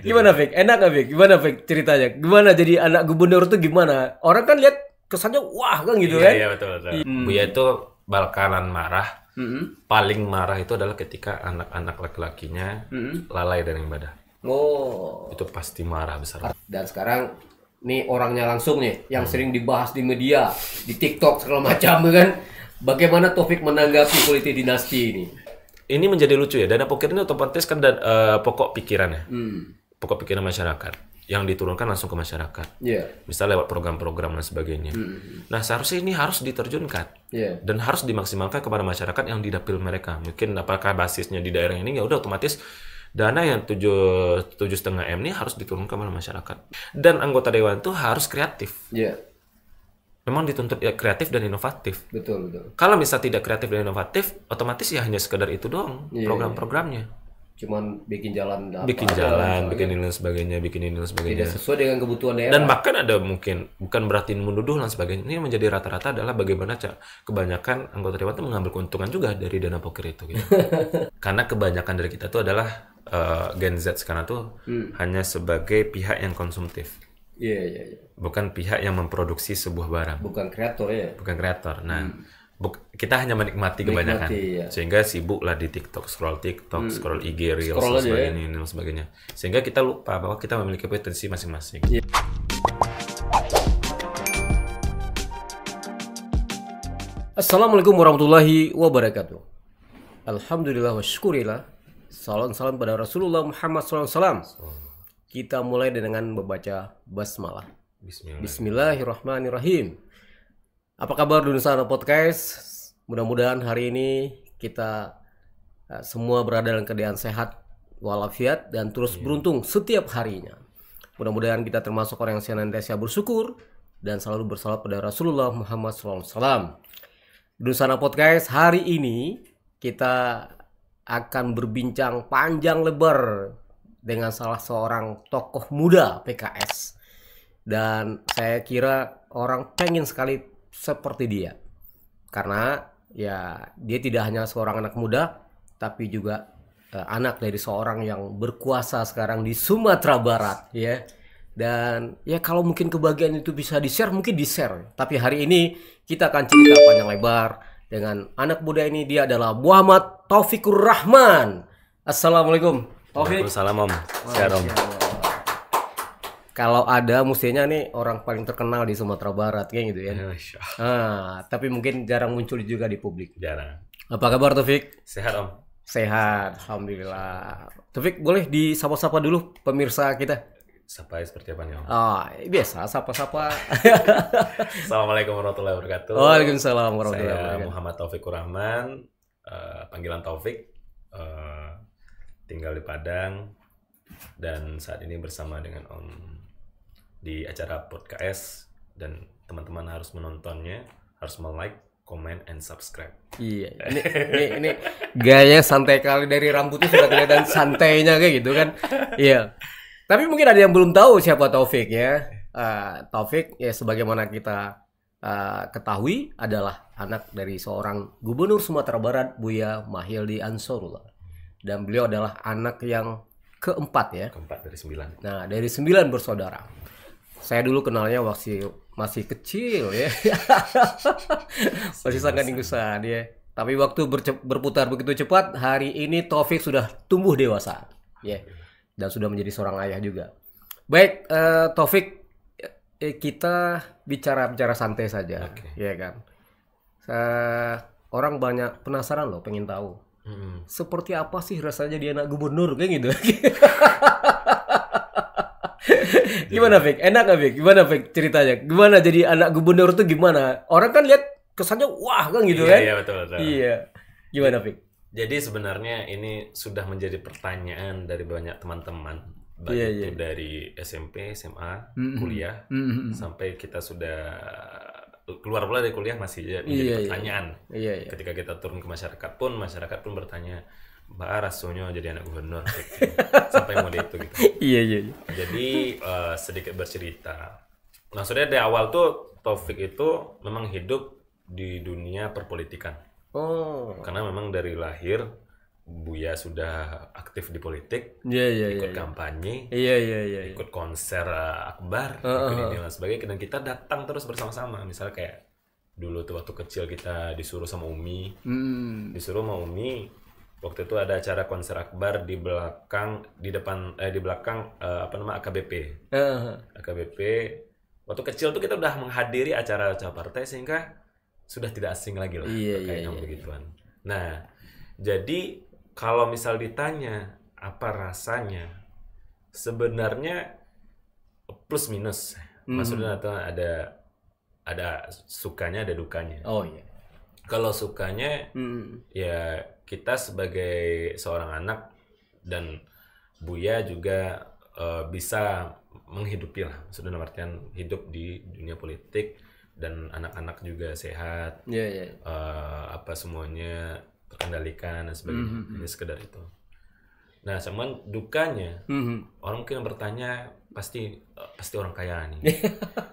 Gimana Fik? Enak gak Fik? Gimana Fik ceritanya? Gimana jadi anak gubernur tuh gimana? Orang kan lihat kesannya wah kan gitu kan? Iya betul. Buya itu bakalan marah. Paling marah itu adalah ketika anak-anak laki-lakinya lalai dari ibadah. Oh. Itu pasti marah besar. Dan sekarang nih orangnya langsung nih yang sering dibahas di media, di TikTok segala macam kan. Bagaimana Taufik menanggapi politik dinasti ini? Ini menjadi lucu ya. Dana pokir ini otomatis kan pokok pikirannya. Pokok pikiran masyarakat yang diturunkan langsung ke masyarakat. Misal lewat program-program dan sebagainya. Nah, seharusnya ini harus diterjunkan. Dan harus dimaksimalkan kepada masyarakat yang di dapil mereka. Mungkin apakah basisnya di daerah ini ya udah otomatis dana yang 7,5 M ini harus diturunkan kepada masyarakat. Dan anggota dewan itu harus kreatif. Memang dituntut ya kreatif dan inovatif. Betul. Kalau misal tidak kreatif dan inovatif, otomatis ya hanya sekedar itu doang program-programnya. Cuman bikin jalan, bikin ini dan sebagainya. Tidak sesuai dengan kebutuhan daerah. Dan bahkan ada mungkin, bukan berarti menuduh dan sebagainya. Ini menjadi rata-rata adalah bagaimana kebanyakan anggota dewan itu mengambil keuntungan juga dari dana poker itu. Gitu. Karena kebanyakan dari kita itu adalah Gen Z sekarang tuh hanya sebagai pihak yang konsumtif. Iya. Bukan pihak yang memproduksi sebuah barang. Bukan kreator ya. Bukan kreator. Nah, kita hanya menikmati kebanyakan. Sehingga sibuk lah di TikTok, scroll IG, Reels, dan sebagainya. Sehingga kita lupa bahwa kita memiliki potensi masing-masing. Assalamualaikum warahmatullahi wabarakatuh. Alhamdulillah wa syukurillah. Salam pada Rasulullah Muhammad SAW. Kita mulai dengan membaca basmalah. Bismillahirrahmanirrahim. Apa kabar Dunsana Podcast? Mudah-mudahan hari ini kita semua berada dalam keadaan sehat walafiat dan terus beruntung setiap harinya. Mudah-mudahan kita termasuk orang yang senantiasa bersyukur dan selalu bersalawat pada Rasulullah Muhammad SAW. Dunsana Podcast hari ini kita akan berbincang panjang lebar dengan salah seorang tokoh muda PKS. Dan saya kira orang pengen sekali seperti dia. Karena ya dia tidak hanya seorang anak muda, tapi juga anak dari seorang yang berkuasa sekarang di Sumatera Barat ya. Dan ya kalau mungkin kebahagiaan itu bisa di-share, mungkin di-share. Tapi hari ini kita akan cerita panjang lebar dengan anak muda ini. Dia adalah Muhammad Taufikur Rahman. Assalamualaikum Taufik. Waalaikumsalam Om. Sehat Om. Kalau ada mestinya nih orang paling terkenal di Sumatera Barat kayak gitu ya. Tapi mungkin jarang muncul juga di publik. Jarang. Apa kabar Taufik? Sehat Om. Sehat, alhamdulillah. Taufik boleh disapa-sapa dulu pemirsa kita. Sapa seperti apa nih Om? Biasa sapa-sapa. Assalamualaikum warahmatullahi wabarakatuh. Waalaikumsalam warahmatullahi wabarakatuh. Saya Muhammad Taufikur Rahman, panggilan Taufik, tinggal di Padang dan saat ini bersama dengan Om di acara podcast dan teman-teman harus menontonnya, harus like, comment, and subscribe. Iya, ini gaya santai kali dari rambutnya sudah kelihatan santainya kayak gitu kan. Iya. Tapi mungkin ada yang belum tahu siapa Taufik ya. Taufik ya sebagaimana kita ketahui adalah anak dari seorang gubernur Sumatera Barat Buya Mahyildi Ansarullah. Dan beliau adalah anak yang keempat ya. Keempat dari 9. Nah, dari 9 bersaudara. Saya dulu kenalnya masih kecil ya. Masih sangat ingusan ya. Tapi waktu berputar begitu cepat, hari ini Taufik sudah tumbuh dewasa. Ya. Dan sudah menjadi seorang ayah juga. Baik, Taufik, kita bicara santai saja, ya kan. Orang banyak penasaran loh, pengen tahu. Seperti apa sih rasanya dia anak gubernur kayak gitu. Gimana Fik? Enak gak Fik? Gimana Fik ceritanya? Gimana jadi anak gubernur tuh gimana? Orang kan lihat kesannya wah kan gitu kan. Iya betul. Iya. Gimana Fik? Jadi sebenarnya ini sudah menjadi pertanyaan dari banyak teman-teman, baik itu dari SMP, SMA, kuliah, sampai kita sudah keluar pula dari kuliah masih menjadi pertanyaan. Ketika kita turun ke masyarakat pun bertanya, Mbak rasanya jadi anak gubernur, sampai mode itu gitu. Iya. Jadi sedikit bercerita. Maksudnya dari awal tuh Taufik itu memang hidup di dunia perpolitikan. Karena memang dari lahir Buya sudah aktif di politik, ikut kampanye, ikut konser akbar, ikut ini dan sebagainya, dan kita datang terus bersama-sama. Misalnya kayak dulu tuh waktu kecil kita disuruh sama Umi, waktu itu ada acara konser akbar di belakang AKBP. AKBP. Waktu kecil tuh kita udah menghadiri acara-acara partai sehingga sudah tidak asing lagi lah kayak begituan. Nah, jadi kalau misal ditanya apa rasanya, sebenarnya plus minus. Maksudnya ada sukanya, ada dukanya. Oh iya. Kalau sukanya, ya kita sebagai seorang anak dan Buya juga bisa menghidupi lah, sudah artian hidup di dunia politik dan anak-anak juga sehat, apa semuanya terkendalikan dan sebagainya. Hanya sekedar itu. Nah, cuman dukanya, orang mungkin bertanya pasti orang kaya nih,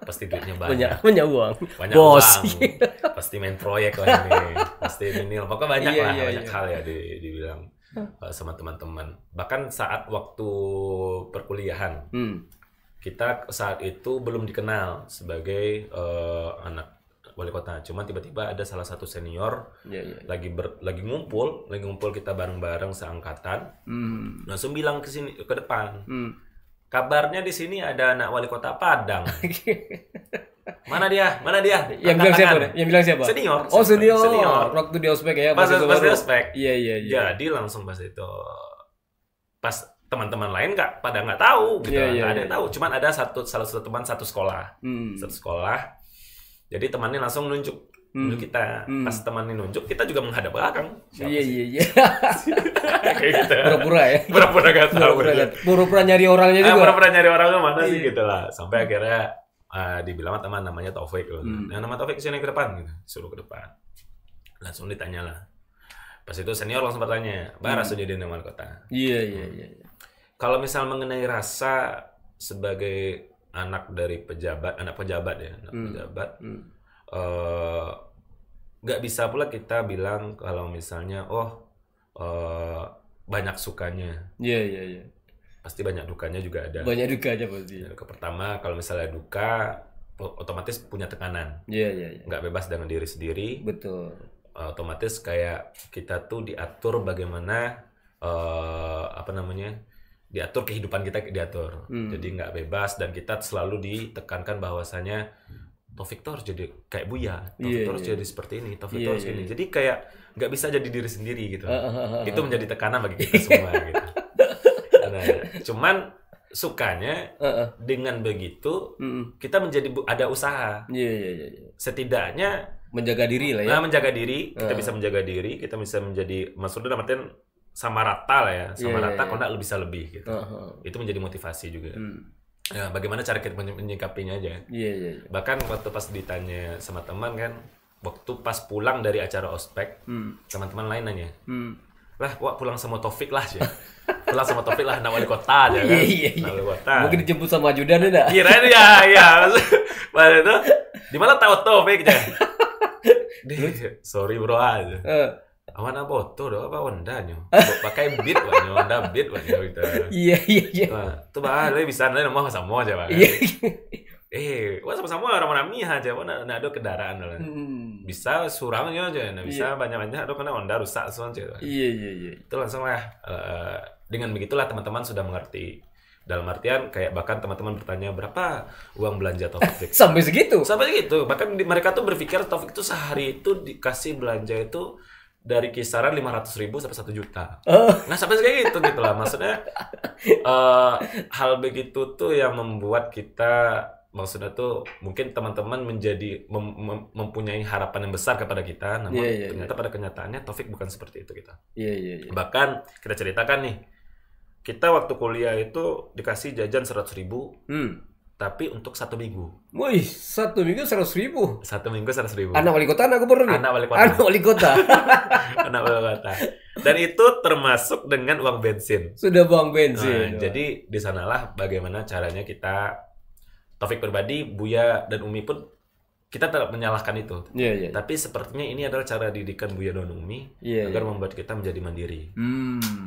pasti duitnya banyak uang, bos, pasti main proyek lah ini, pasti ini, pokoknya banyak hal ya dibilang sama teman-teman. Bahkan saat waktu perkuliahan, kita saat itu belum dikenal sebagai anak wali kota, cuma tiba-tiba ada salah satu senior lagi ngumpul kita bareng-bareng seangkatan, langsung bilang ke sini ke depan, kabarnya di sini ada anak wali kota Padang. Mana dia? Yang bilang siapa? Senior. Oh, senior. Waktu di ospek ya. Pas di ospek. Iya. Jadi langsung pas itu, pas teman-teman lain pada nggak tahu gitu, nggak ada yang tahu. Cuman ada salah satu teman satu sekolah. Jadi temannya langsung nunjuk kita. Pas temannya nunjuk, kita juga menghadap belakang. Iya. Kayak gitu. Pura-pura ya. Pura-pura nggak tahu. Pura-pura nyari orangnya juga. Pura-pura nyari orangnya mana sih gitu lah. Sampai akhirnya dibilang teman namanya Taufik loh. Yang nama Taufik sini ke depan gitu. Suruh ke depan. Langsung ditanya lah. Pas itu senior langsung bertanya, "Bara sudah jadi wali kota?" Iya. Kalau misal mengenai rasa sebagai anak pejabat ya, nggak bisa pula kita bilang kalau misalnya banyak sukanya. Iya. Pasti banyak dukanya juga ada. Banyak dukanya pasti. Pertama, kalau misalnya duka, otomatis punya tekanan. Iya. Nggak bebas dengan diri sendiri. Betul. Otomatis kayak kita tuh diatur bagaimana diatur kehidupan kita diatur. Jadi nggak bebas dan kita selalu ditekankan bahwasanya Taufik tuh harus jadi kayak Buya, Taufik tuh harus jadi seperti ini, Taufik tuh harus gini. Jadi kayak nggak bisa jadi diri sendiri gitu. Itu menjadi tekanan bagi kita semua gitu. Nah, cuman sukanya dengan begitu kita menjadi ada usaha. Iya. Setidaknya menjaga diri lah ya. Menjaga diri, kita bisa menjaga diri, kita bisa menjadi, maksudnya artian sama rata lah ya, kalau nggak bisa lebih gitu. Itu menjadi motivasi juga. Ya, bagaimana cara kita menyikapinya aja. Iya. Bahkan waktu pas ditanya sama teman kan, waktu pas pulang dari acara ospek, teman-teman lain nanya, lah, wah pulang sama Taufik lah aja. Pulang sama Taufik lah, anak wali kota aja kan. Iya. Wali kota. Mungkin dijemput sama ajudan ya. Kirain ya. Pas itu, di mana tahu Taufik aja. Sorry bro aja. Awan apa foto do apa ondanya. Pakai beat banyak, Honda beat banyak gitu. Iya. Tuh bah, lu bisa nih mau sama aja bah. Wah sama-sama orang Miha aja, mana ada kendaraan lah. Bisa surangnya aja, bisa banyak-banyak ada kena Honda rusak soalnya. Iya. Itu langsung lah. Dengan begitulah teman-teman sudah mengerti. Dalam artian kayak bahkan teman-teman bertanya berapa uang belanja Taufik. Sampai segitu. Bahkan mereka tuh berpikir Taufik itu sehari itu dikasih belanja itu dari kisaran 500.000 sampai 1 juta. Nah sampai kayak gitu lah. Maksudnya hal begitu tuh yang membuat kita, maksudnya tuh mungkin teman-teman menjadi mempunyai harapan yang besar kepada kita. Namun ternyata pada kenyataannya Taufik bukan seperti itu kita. Iya. Bahkan kita ceritakan nih, kita waktu kuliah itu dikasih jajan 100.000. Tapi untuk 1 minggu. Wih, 1 minggu 100.000. 1 minggu 100.000. Anak wali kota, anak gubernur nih. Anak wali kota. Anak wali kota. Dan itu termasuk dengan uang bensin. Sudah uang bensin. Jadi di sanalah bagaimana caranya kita, Taufik pribadi, Buya dan Umi pun kita tetap menyalahkan itu. Tapi sepertinya ini adalah cara didikan Buya dan Umi agar membuat kita menjadi mandiri.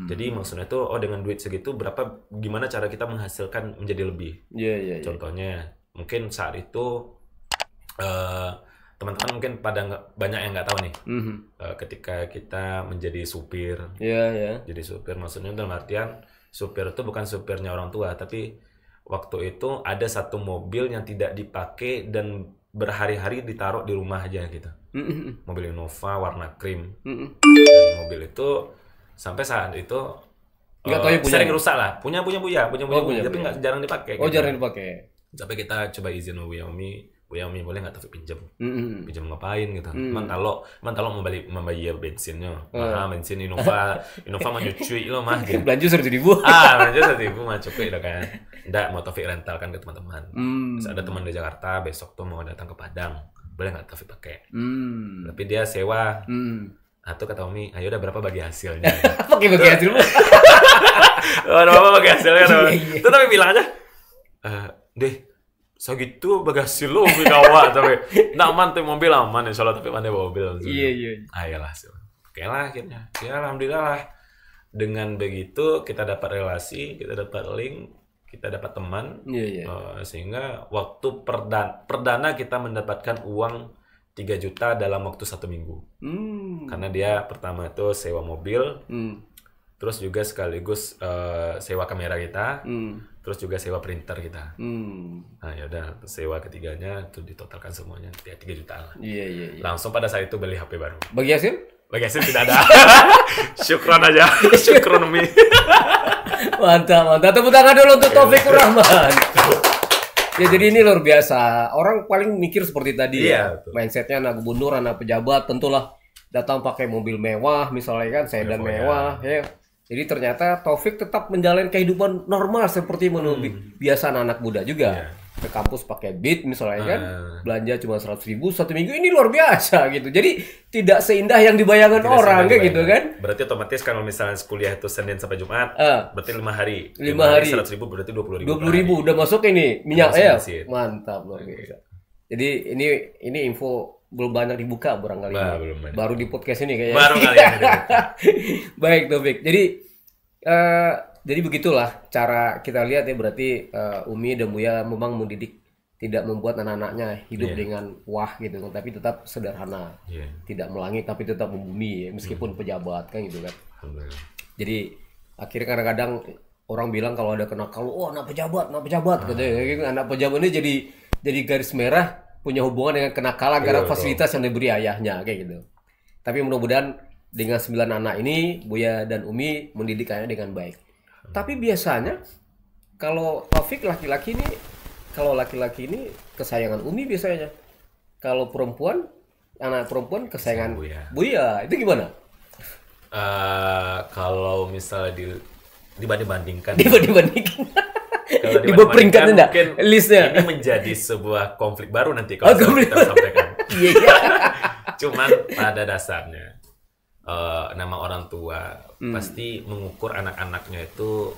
Jadi maksudnya itu, dengan duit segitu gimana cara kita menghasilkan menjadi lebih. Contohnya mungkin saat itu teman-teman mungkin banyak yang nggak tahu nih. Ketika kita menjadi supir. Jadi supir maksudnya dalam artian supir itu bukan supirnya orang tua, tapi waktu itu ada satu mobil yang tidak dipakai dan berhari-hari ditaruh di rumah aja gitu. Mobil Innova warna krim. Dan mobil itu sampai saat itu sering rusak lah. Punya Buya, tapi nggak jarang dipakai. Jarang dipakai. Sampai kita coba izin sama Buya Umi boleh nggak Taufik pinjam? Pinjam ngapain gitu? Man kalau mau membayar bensinnya, bensin Innova mah nyucui lo mah. Gitu. Belanja 100.000. Belanja 100.000 mah cukup gitu kan. Nggak mau Taufik rental kan ke teman-teman. Terus ada teman di Jakarta besok tuh mau datang ke Padang, boleh nggak Taufik pakai? Tapi dia sewa. Atau kata Umi, ayo udah berapa bagi hasilnya? Pakai bagi hasil. Berapa bagi hasilnya? Itu tapi bilang aja, deh. Segitu bagasi lo kawa tapi nak aman tuh mobil aman insya Allah tapi mana mobil ayolah oke lah akhirnya ya alhamdulillah lah dengan begitu kita dapat relasi, kita dapat link, kita dapat teman sehingga waktu perdana kita mendapatkan uang 3 juta dalam waktu 1 minggu karena dia pertama itu sewa mobil terus juga sekaligus sewa kamera kita terus juga sewa printer kita. Nah ya udah sewa ketiganya itu ditotalkan semuanya 3 juta lah. Langsung pada saat itu beli HP baru. Bagi hasil? Bagi hasil tidak ada. Syukron aja. Syukron Umi. Mantap. Tepuk tangan dulu untuk Taufikur Rahman. Ya jadi ini luar biasa. Orang paling mikir seperti tadi mindsetnya anak gubernur, anak pejabat tentulah datang pakai mobil mewah misalnya kan, sedan mewah ya. Jadi ternyata Taufik tetap menjalani kehidupan normal seperti biasa anak muda juga. Ke kampus pakai Beat misalnya kan, belanja cuma 100.000 1 minggu, ini luar biasa gitu. Jadi tidak seindah yang dibayangkan orang kayak gitu kan. Berarti otomatis kalau misalnya kuliah itu Senin sampai Jumat, berarti 5 hari. 5 hari 100.000 berarti 20.000. 20.000 udah masuk ini minyak ya. Mantap luar biasa. Jadi ini info belum banyak dibuka barangkali. Baru di podcast ini kayaknya. Baru kali ini. Baik Taufik. Jadi begitulah cara kita lihat ya, berarti Umi dan Buya memang mendidik, tidak membuat anak-anaknya hidup dengan wah gitu, tapi tetap sederhana. Tidak melangit tapi tetap membumi ya, meskipun pejabat kan gitu kan. Jadi akhirnya kadang-kadang orang bilang kalau ada kenakalan, anak pejabat gitu. Anak pejabat ini jadi garis merah punya hubungan dengan kenakalan karena fasilitas yang diberi ayahnya kayak gitu. Tapi mudah-mudahan dengan 9 anak ini Buya dan Umi mendidik anaknya dengan baik. Tapi biasanya kalau Taufik laki-laki ini kesayangan Umi biasanya. Kalau anak perempuan kesayangan Buya. Itu gimana? Kalau misalnya dibanding-bandingkan. Dibandingkan mungkin listnya. Ini menjadi sebuah konflik baru nanti kalau kita sampaikan. Cuman pada dasarnya nama orang tua pasti mengukur anak-anaknya itu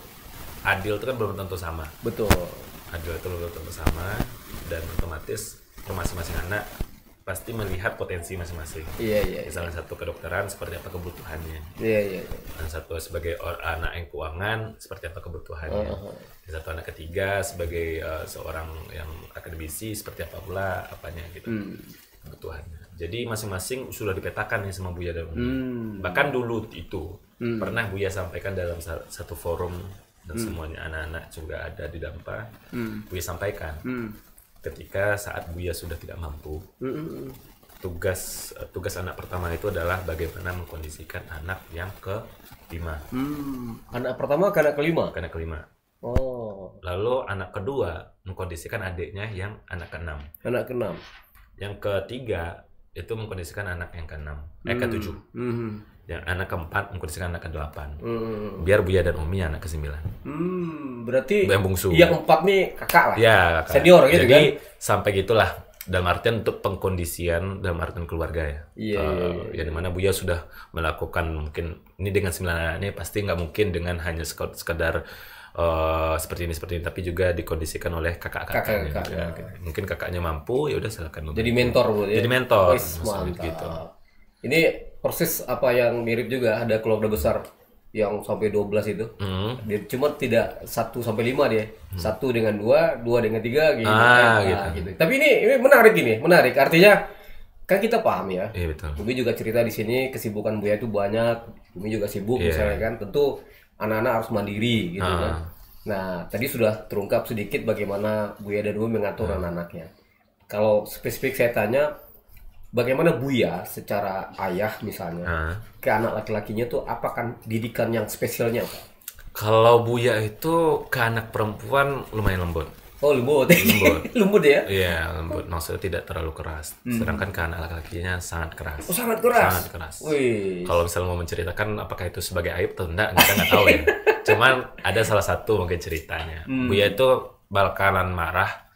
adil itu kan belum tentu sama. Betul. Adil itu belum tentu sama dan otomatis masing-masing anak pasti melihat potensi masing-masing. Misalnya satu kedokteran seperti apa kebutuhannya. Yang satu sebagai anak yang keuangan seperti apa kebutuhannya. Yang satu anak ketiga sebagai seorang yang akademisi seperti apa pula apanya gitu. Kebutuhannya. Jadi masing-masing sudah dipetakan nih sama Buya dan Umi. Bahkan dulu itu pernah Buya sampaikan dalam satu forum dan semuanya anak-anak juga ada di Dampa. Buya sampaikan ketika saat Buya sudah tidak mampu, tugas anak pertama itu adalah bagaimana mengkondisikan anak yang ke-5. Anak pertama ke anak kelima? Ke anak kelima. Lalu anak kedua mengkondisikan adiknya yang anak ke-6. Anak ke-6. Yang ketiga itu mengkondisikan anak yang ke-6, ke-7. Yang anak ke-4 mengkondisikan anak ke-8. Biar Buya dan Umi anak ke-9. Berarti yang bungsu. Yang 4 nih kakak lah. Ya, kakak. Senior gitu. Jadi, kan. Sampai gitulah dalam artian untuk pengkondisian dalam artian keluarga ya. Ya dimana Buya sudah melakukan mungkin ini dengan 9 anak ini pasti nggak mungkin dengan hanya sekedar seperti ini, tapi juga dikondisikan oleh kakak-kakaknya. Mungkin kakaknya mampu, ya udah silakan. Jadi mentor Bu ya. Jadi mentor. Mantap. Gitu. Ini persis apa yang mirip juga, ada keluarga besar yang sampai 12 itu. Dia cuma tidak 1 sampai 5 dia. 1 dengan 2, 2 dengan 3 gitu. Gitu. Tapi ini menarik. Artinya kan kita paham ya. Iya, betul. Bumi juga cerita di sini kesibukan Buya itu banyak. Bumi juga sibuk misalnya kan. Tentu anak-anak harus mandiri gitu kan. Nah, tadi sudah terungkap sedikit bagaimana Buya dan Bumi mengatur anak-anaknya. Kalau spesifik saya tanya, bagaimana Buya secara ayah misalnya ke anak laki-lakinya tuh apakan didikan yang spesialnya Pak? Kalau Buya itu ke anak perempuan lumayan lembut. Oh lembut. Lembut ya? Iya lembut, maksudnya tidak terlalu keras. Sedangkan ke anak laki-lakinya sangat keras. Oh sangat keras? Sangat keras. Wih. Kalau misalnya mau menceritakan apakah itu sebagai aib atau enggak, kita nggak tahu ya. Cuman ada salah satu mungkin ceritanya. Buya itu bakalan marah.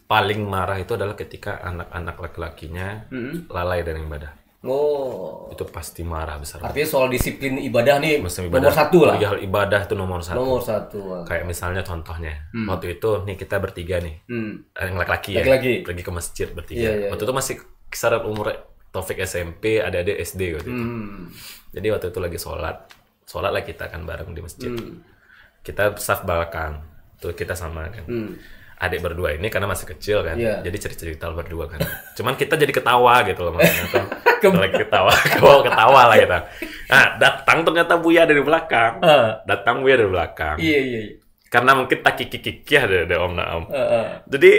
Paling marah itu adalah ketika anak-anak laki-lakinya lalai dari ibadah. Oh. Itu pasti marah besar. Artinya soal disiplin ibadah nih nomor 1 lah. Hal ibadah itu nomor 1. Nomor 1. Kayak misalnya contohnya, waktu itu nih kita bertiga nih, yang laki-laki ya, pergi ke masjid bertiga. Waktu itu masih kisaran umur Taufik SMP, adik-adik SD waktu itu. Jadi waktu itu lagi sholat lah kita kan bareng di masjid. Kita saf belakang, tuh kita sama kan. Adik berdua ini karena masih kecil kan, jadi cerita-cerita berdua kan. Cuman kita jadi ketawa gitu loh maksudnya tuh. Lagi ketawa lah kita. Nah, datang ternyata Buya dari belakang. Buya dari belakang. Iya. Karena mungkin tak kiki-kiki ada Om Naam. Jadi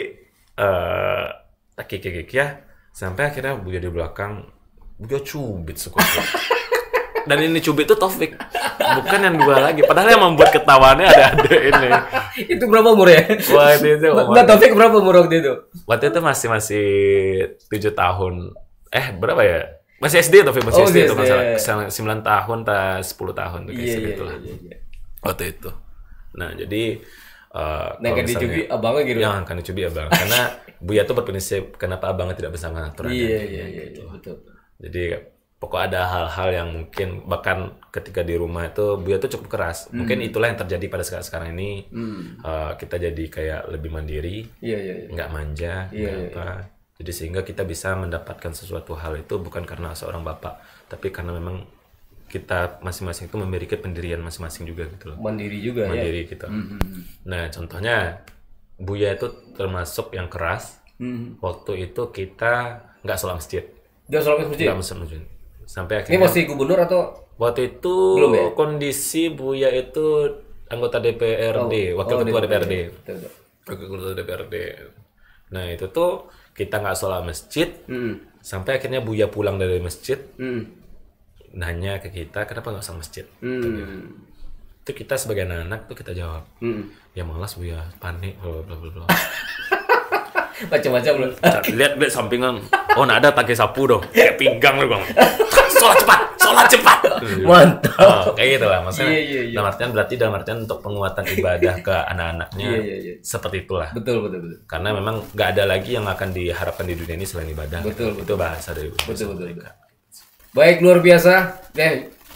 tak kiki-kiki ya, sampai akhirnya Buya di belakang, Buya cubit sekuat. Dan ini cubit itu Taufik, bukan yang dua lagi. Padahal yang membuat ketawanya ada ini. Itu berapa umur ya? Waktu itu. Taufik berapa umur waktu itu? Waktu itu masih 7 tahun. Berapa ya? Masih SD Taufik, masih SD itu masalah 9 tahun atau 10 tahun tuh kayak segitulah. Waktu itu. Nah, jadi kan dicubi abangnya gitu. Yang kan dicubi abang. Karena Buya tuh berprinsip kenapa abangnya tidak bisa mengatur. Iya, betul. Jadi pokok ada hal-hal yang mungkin bahkan ketika di rumah itu Buya tuh cukup keras. Mungkin itulah yang terjadi pada sekarang ini. Kita jadi kayak lebih mandiri, nggak manja, nggak apa. Jadi sehingga kita bisa mendapatkan sesuatu hal itu bukan karena seorang bapak, tapi karena memang kita masing-masing itu memiliki pendirian masing-masing juga gitu loh. Mandiri juga mandiri gitu. Nah contohnya Buya itu termasuk yang keras. Waktu itu kita nggak sholat masjid. Dia sholat masjid? Nggak masjid. Sampai akhirnya. Ini masih gubernur atau? Waktu itu belum, ya? Kondisi Buya itu anggota DPRD, wakil ketua DPRD. Wakil ketua DPRD. Nah itu tuh kita nggak sholat masjid, sampai akhirnya Buya pulang dari masjid, nanya ke kita kenapa nggak sholat masjid. Itu kita sebagai anak-anak tuh kita jawab, ya malas Buya, panik, bla. Macam-macam loh. Lihat sampingan, oh nah ada tangki sapu dong, kayak pinggang loh bang. Sholat cepat. Mantap. Kayak gitu lah maksudnya. Dalam artian untuk penguatan ibadah ke anak-anaknya seperti itulah. Betul. Karena memang nggak ada lagi yang akan diharapkan di dunia ini selain ibadah. Betul. Itu bahasa dari betul. Baik, luar biasa.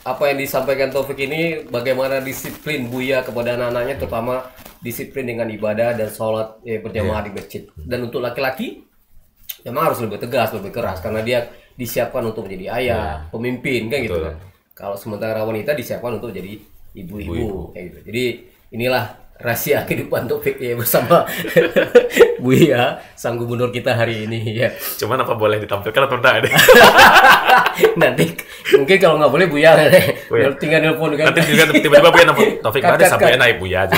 Apa yang disampaikan Taufik ini, bagaimana disiplin Buya kepada anak-anaknya, terutama disiplin dengan ibadah dan sholat berjamaah di masjid. Dan untuk laki-laki memang harus lebih tegas, lebih keras karena dia disiapkan untuk menjadi ayah, pemimpin kan gitu kan. Kalau sementara wanita disiapkan untuk jadi ibu-ibu kayak gitu. Jadi inilah rahasia kehidupan Taufik ya bersama Buya, sang gubernur kita hari ini ya. Cuman apa boleh ditampilkan atau enggak? Nanti mungkin kalau nggak boleh Buya tinggal nelpon kan. Nanti tiba-tiba Buya nelpon Taufik ada sampai naik Buya aja.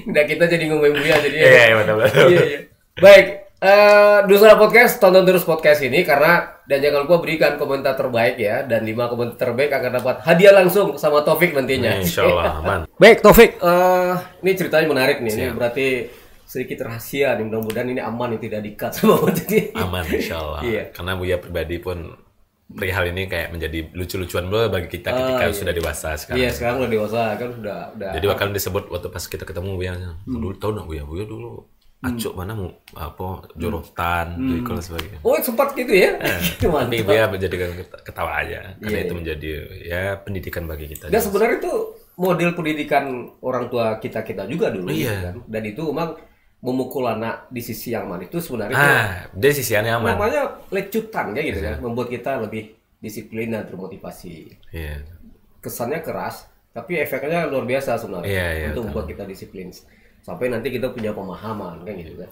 Nah kita jadi ngomongin Buya jadi. Iya betul. Iya. Baik. Dusara Podcast, tonton terus podcast ini dan jangan lupa berikan komentar terbaik ya, dan 5 komentar terbaik akan dapat hadiah langsung sama Taufik nantinya. Insyaallah aman. Baik Taufik, ini ceritanya menarik nih. Ini berarti sedikit rahasia nih, mudah-mudahan ini aman nih, tidak di-cut sama jadi. Aman insyaallah. Karena Buya pribadi pun perihal ini kayak menjadi lucu-lucuan dulu bagi kita ketika sudah dewasa sekarang. Iya, sekarang udah dewasa kan sudah. Jadi bakal disebut waktu pas kita ketemu Buya. Dulu tahu enggak Buya dulu acuk mana mau apa jorotan dan sebagainya. Oh sempat gitu ya? Tapi Buya menjadikan ketawa aja karena itu menjadi ya pendidikan bagi kita. Dan sebenarnya itu model pendidikan orang tua kita juga dulu, kan? Dan itu memang memukul anak di sisi yang mana itu sebenarnya. Dari sisi yang aman. Namanya lecutan ya gitu kan, membuat kita lebih disiplin dan termotivasi. Iya. Kesannya keras, tapi efeknya luar biasa sebenarnya untuk membuat kita disiplin. Sampai nanti kita punya pemahaman kan gitu kan.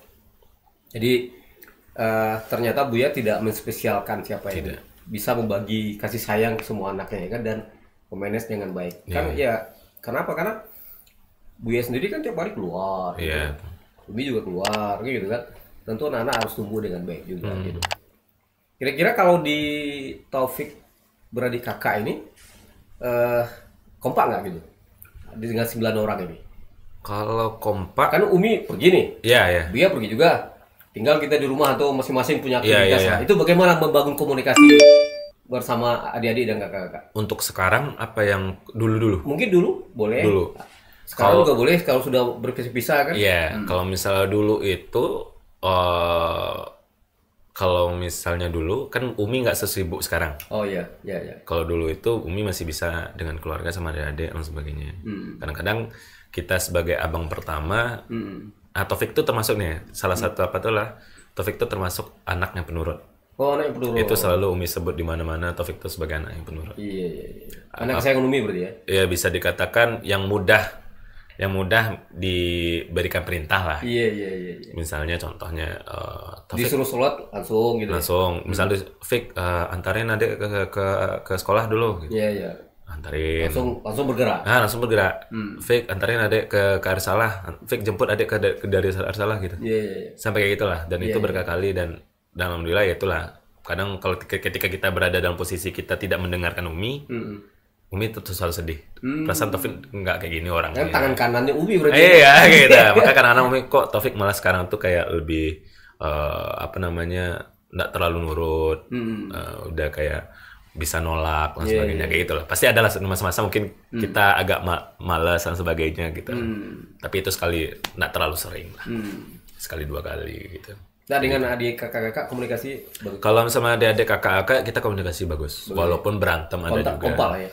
Jadi ternyata Buya tidak menspesialkan siapa yang bisa membagi kasih sayang ke semua anaknya ya kan, dan memanage dengan baik. Kan ya kenapa? Karena Buya sendiri kan tiap hari keluar. Gitu. Umi juga keluar gitu kan. Tentu anak-anak harus tumbuh dengan baik juga gitu. Kira-kira kalau di Taufik beradik kakak ini kompak nggak gitu? Dengan 9 orang ini? Kalau kompak kan Umi pergi nih, Buya pergi juga, tinggal kita di rumah atau masing-masing punya aktivitas lah. Itu bagaimana membangun komunikasi bersama adik-adik dan kakak-kakak? Untuk sekarang apa yang dulu? Mungkin dulu boleh. Dulu. Sekarang juga boleh kalau sudah berpisah-pisah kan? Iya, kalau misalnya dulu itu kalau misalnya dulu kan Umi nggak sesibuk sekarang. Oh iya. Kalau dulu itu Umi masih bisa dengan keluarga sama adik-adik dan sebagainya. Kadang-kadang kita sebagai abang pertama, Taufik itu termasuk nih, salah satu apa tuh lah, Taufik itu termasuk anaknya penurut. Oh, anak yang penurut. Itu selalu Umi sebut di mana-mana, Taufik itu sebagai anak yang penurut. Iya. Anak sayang Umi berarti ya? Iya, bisa dikatakan yang mudah diberikan perintah lah. Iya. Misalnya contohnya Taufik disuruh sholat langsung gitu. Langsung. Misalnya Fik antarin adik ke sekolah dulu gitu. Iya. Antarin. Langsung bergerak. Langsung bergerak. Fik antarin adik ke Arsalah. Fik jemput adik dari Arsalah gitu. Iya. Sampai kayak gitulah, dan itu berkali-kali, dan alhamdulillah ya itulah. Kadang kalau ketika kita berada dalam posisi kita tidak mendengarkan Umi, Umi itu selalu sedih. Perasaan Taufik nggak kayak gini orangnya. Kan tangan kanannya Umi berarti. Iya gitu. Maka kadang-kadang Umi kok Taufik malah sekarang tuh kayak lebih nggak terlalu nurut. Udah kayak bisa nolak dan sebagainya kayak gitu lah. Pasti ada lah masa-masa mungkin kita agak malas dan sebagainya gitu. Tapi itu sekali, nggak terlalu sering lah. Sekali 2 kali gitu. Nah, dengan adik kakak-kakak komunikasi bagus. Kalau sama adik-adik kakak-kakak kita komunikasi bagus. Walaupun berantem ada juga. Kompal ya.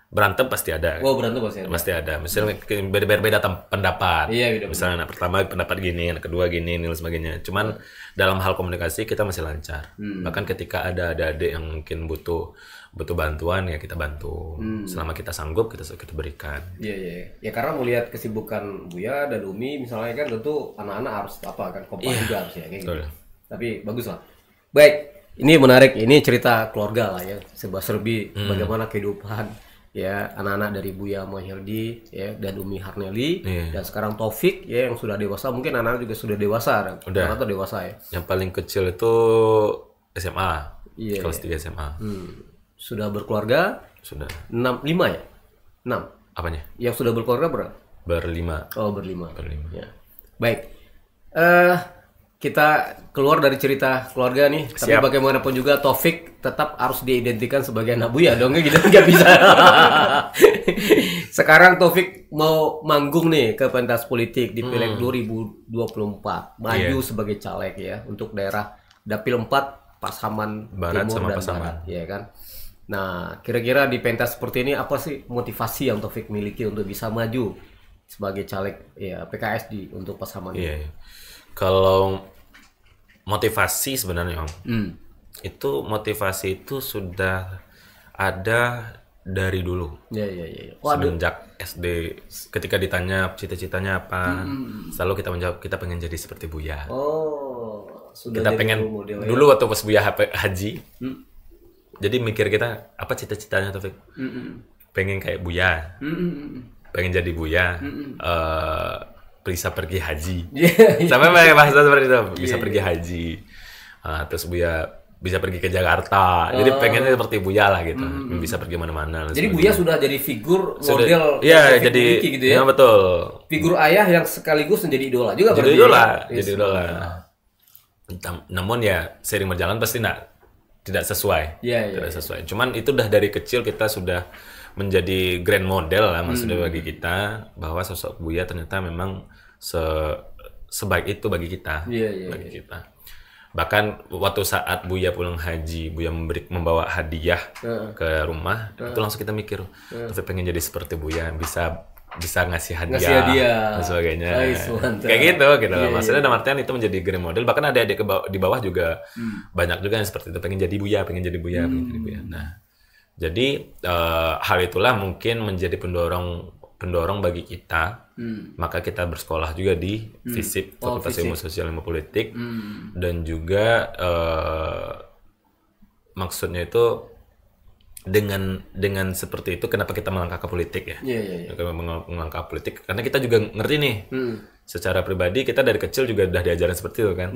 Berantem pasti ada. Oh, berantem pasti ada. Pasti ada. Misalnya beda pendapat. Iya, beda. Misalnya anak pertama pendapat gini, anak kedua gini, dan sebagainya. Cuman dalam hal komunikasi kita masih lancar. Bahkan ketika ada adik yang mungkin butuh bantuan, ya kita bantu. Selama kita sanggup, kita berikan. Iya. Ya karena melihat kesibukan Buya dan Umi misalnya kan, tentu anak-anak harus kompak juga harus ya kayak gitu. Tapi bagus lah. Baik, ini menarik. Ini cerita keluarga lah ya. Serba-serbi bagaimana kehidupan ya anak-anak dari Buya Mahyildi ya, dan Umi Harneli, dan sekarang Taufik ya yang sudah dewasa. Mungkin anak-anak juga sudah dewasa. Udah. Atau dewasa ya. Yang paling kecil itu SMA. Kelas 3 SMA. Sudah berkeluarga? Sudah. 5 ya? 6. Apanya? Yang sudah berkeluarga berapa? Berlima. Oh, berlima. Ya. Baik. Kita keluar dari cerita keluarga nih. Tapi bagaimanapun juga Taufik tetap harus diidentikan sebagai anak Buya dong, gitu nggak bisa. Sekarang Taufik mau manggung nih ke pentas politik di Pileg 2024. Maju sebagai caleg ya untuk daerah Dapil 4 Pasaman Barat Timur sama dan Pasaman. Barat, ya kan. Nah, kira-kira di pentas seperti ini apa sih motivasi yang Taufik miliki untuk bisa maju sebagai caleg ya PKS untuk Pasaman? Iya. Kalau motivasi sebenarnya Om, itu motivasi itu sudah ada dari dulu. Iya. Semenjak SD, ketika ditanya cita-citanya apa, selalu kita menjawab kita pengen jadi seperti Buya. Oh, sudah kita pengen model, dulu waktu pas Buya haji. Jadi mikir kita apa cita-citanya Taufik? Pengen kayak Buya. Pengen jadi Buya. Bisa pergi haji. Sampai bahasa seperti itu, bisa pergi haji. Terus Buya bisa pergi ke Jakarta. Jadi pengennya seperti Buya lah gitu. Bisa pergi mana-mana. Jadi Buya sudah jadi figur model. Iya, jadi gitu ya. Betul. Figur ayah yang sekaligus menjadi idola juga. Jadi idola. Namun ya seiring berjalan pasti tidak sesuai. Tidak sesuai. Cuman itu udah dari kecil kita sudah menjadi grand model lah maksudnya bagi kita, bahwa sosok Buya ternyata memang sebaik itu bagi kita. Bagi kita. Bahkan waktu saat Buya pulang haji, Buya membawa hadiah ke rumah, itu langsung kita mikir, Taufik pengen jadi seperti Buya, bisa ngasih hadiah dan sebagainya. Kayak gitu. Maksudnya dalam artian itu menjadi grand model. Bahkan adik-adik di bawah juga banyak juga yang seperti itu, pengen jadi Buya. Nah, jadi hal itulah mungkin menjadi pendorong bagi kita. Maka kita bersekolah juga di FISIP, Fakultas Ilmu Sosial Ilmu Politik, dan juga maksudnya itu dengan seperti itu kenapa kita melangkah ke politik ya? Melangkah ke politik karena kita juga ngerti nih. Secara pribadi kita dari kecil juga udah diajarin seperti itu kan.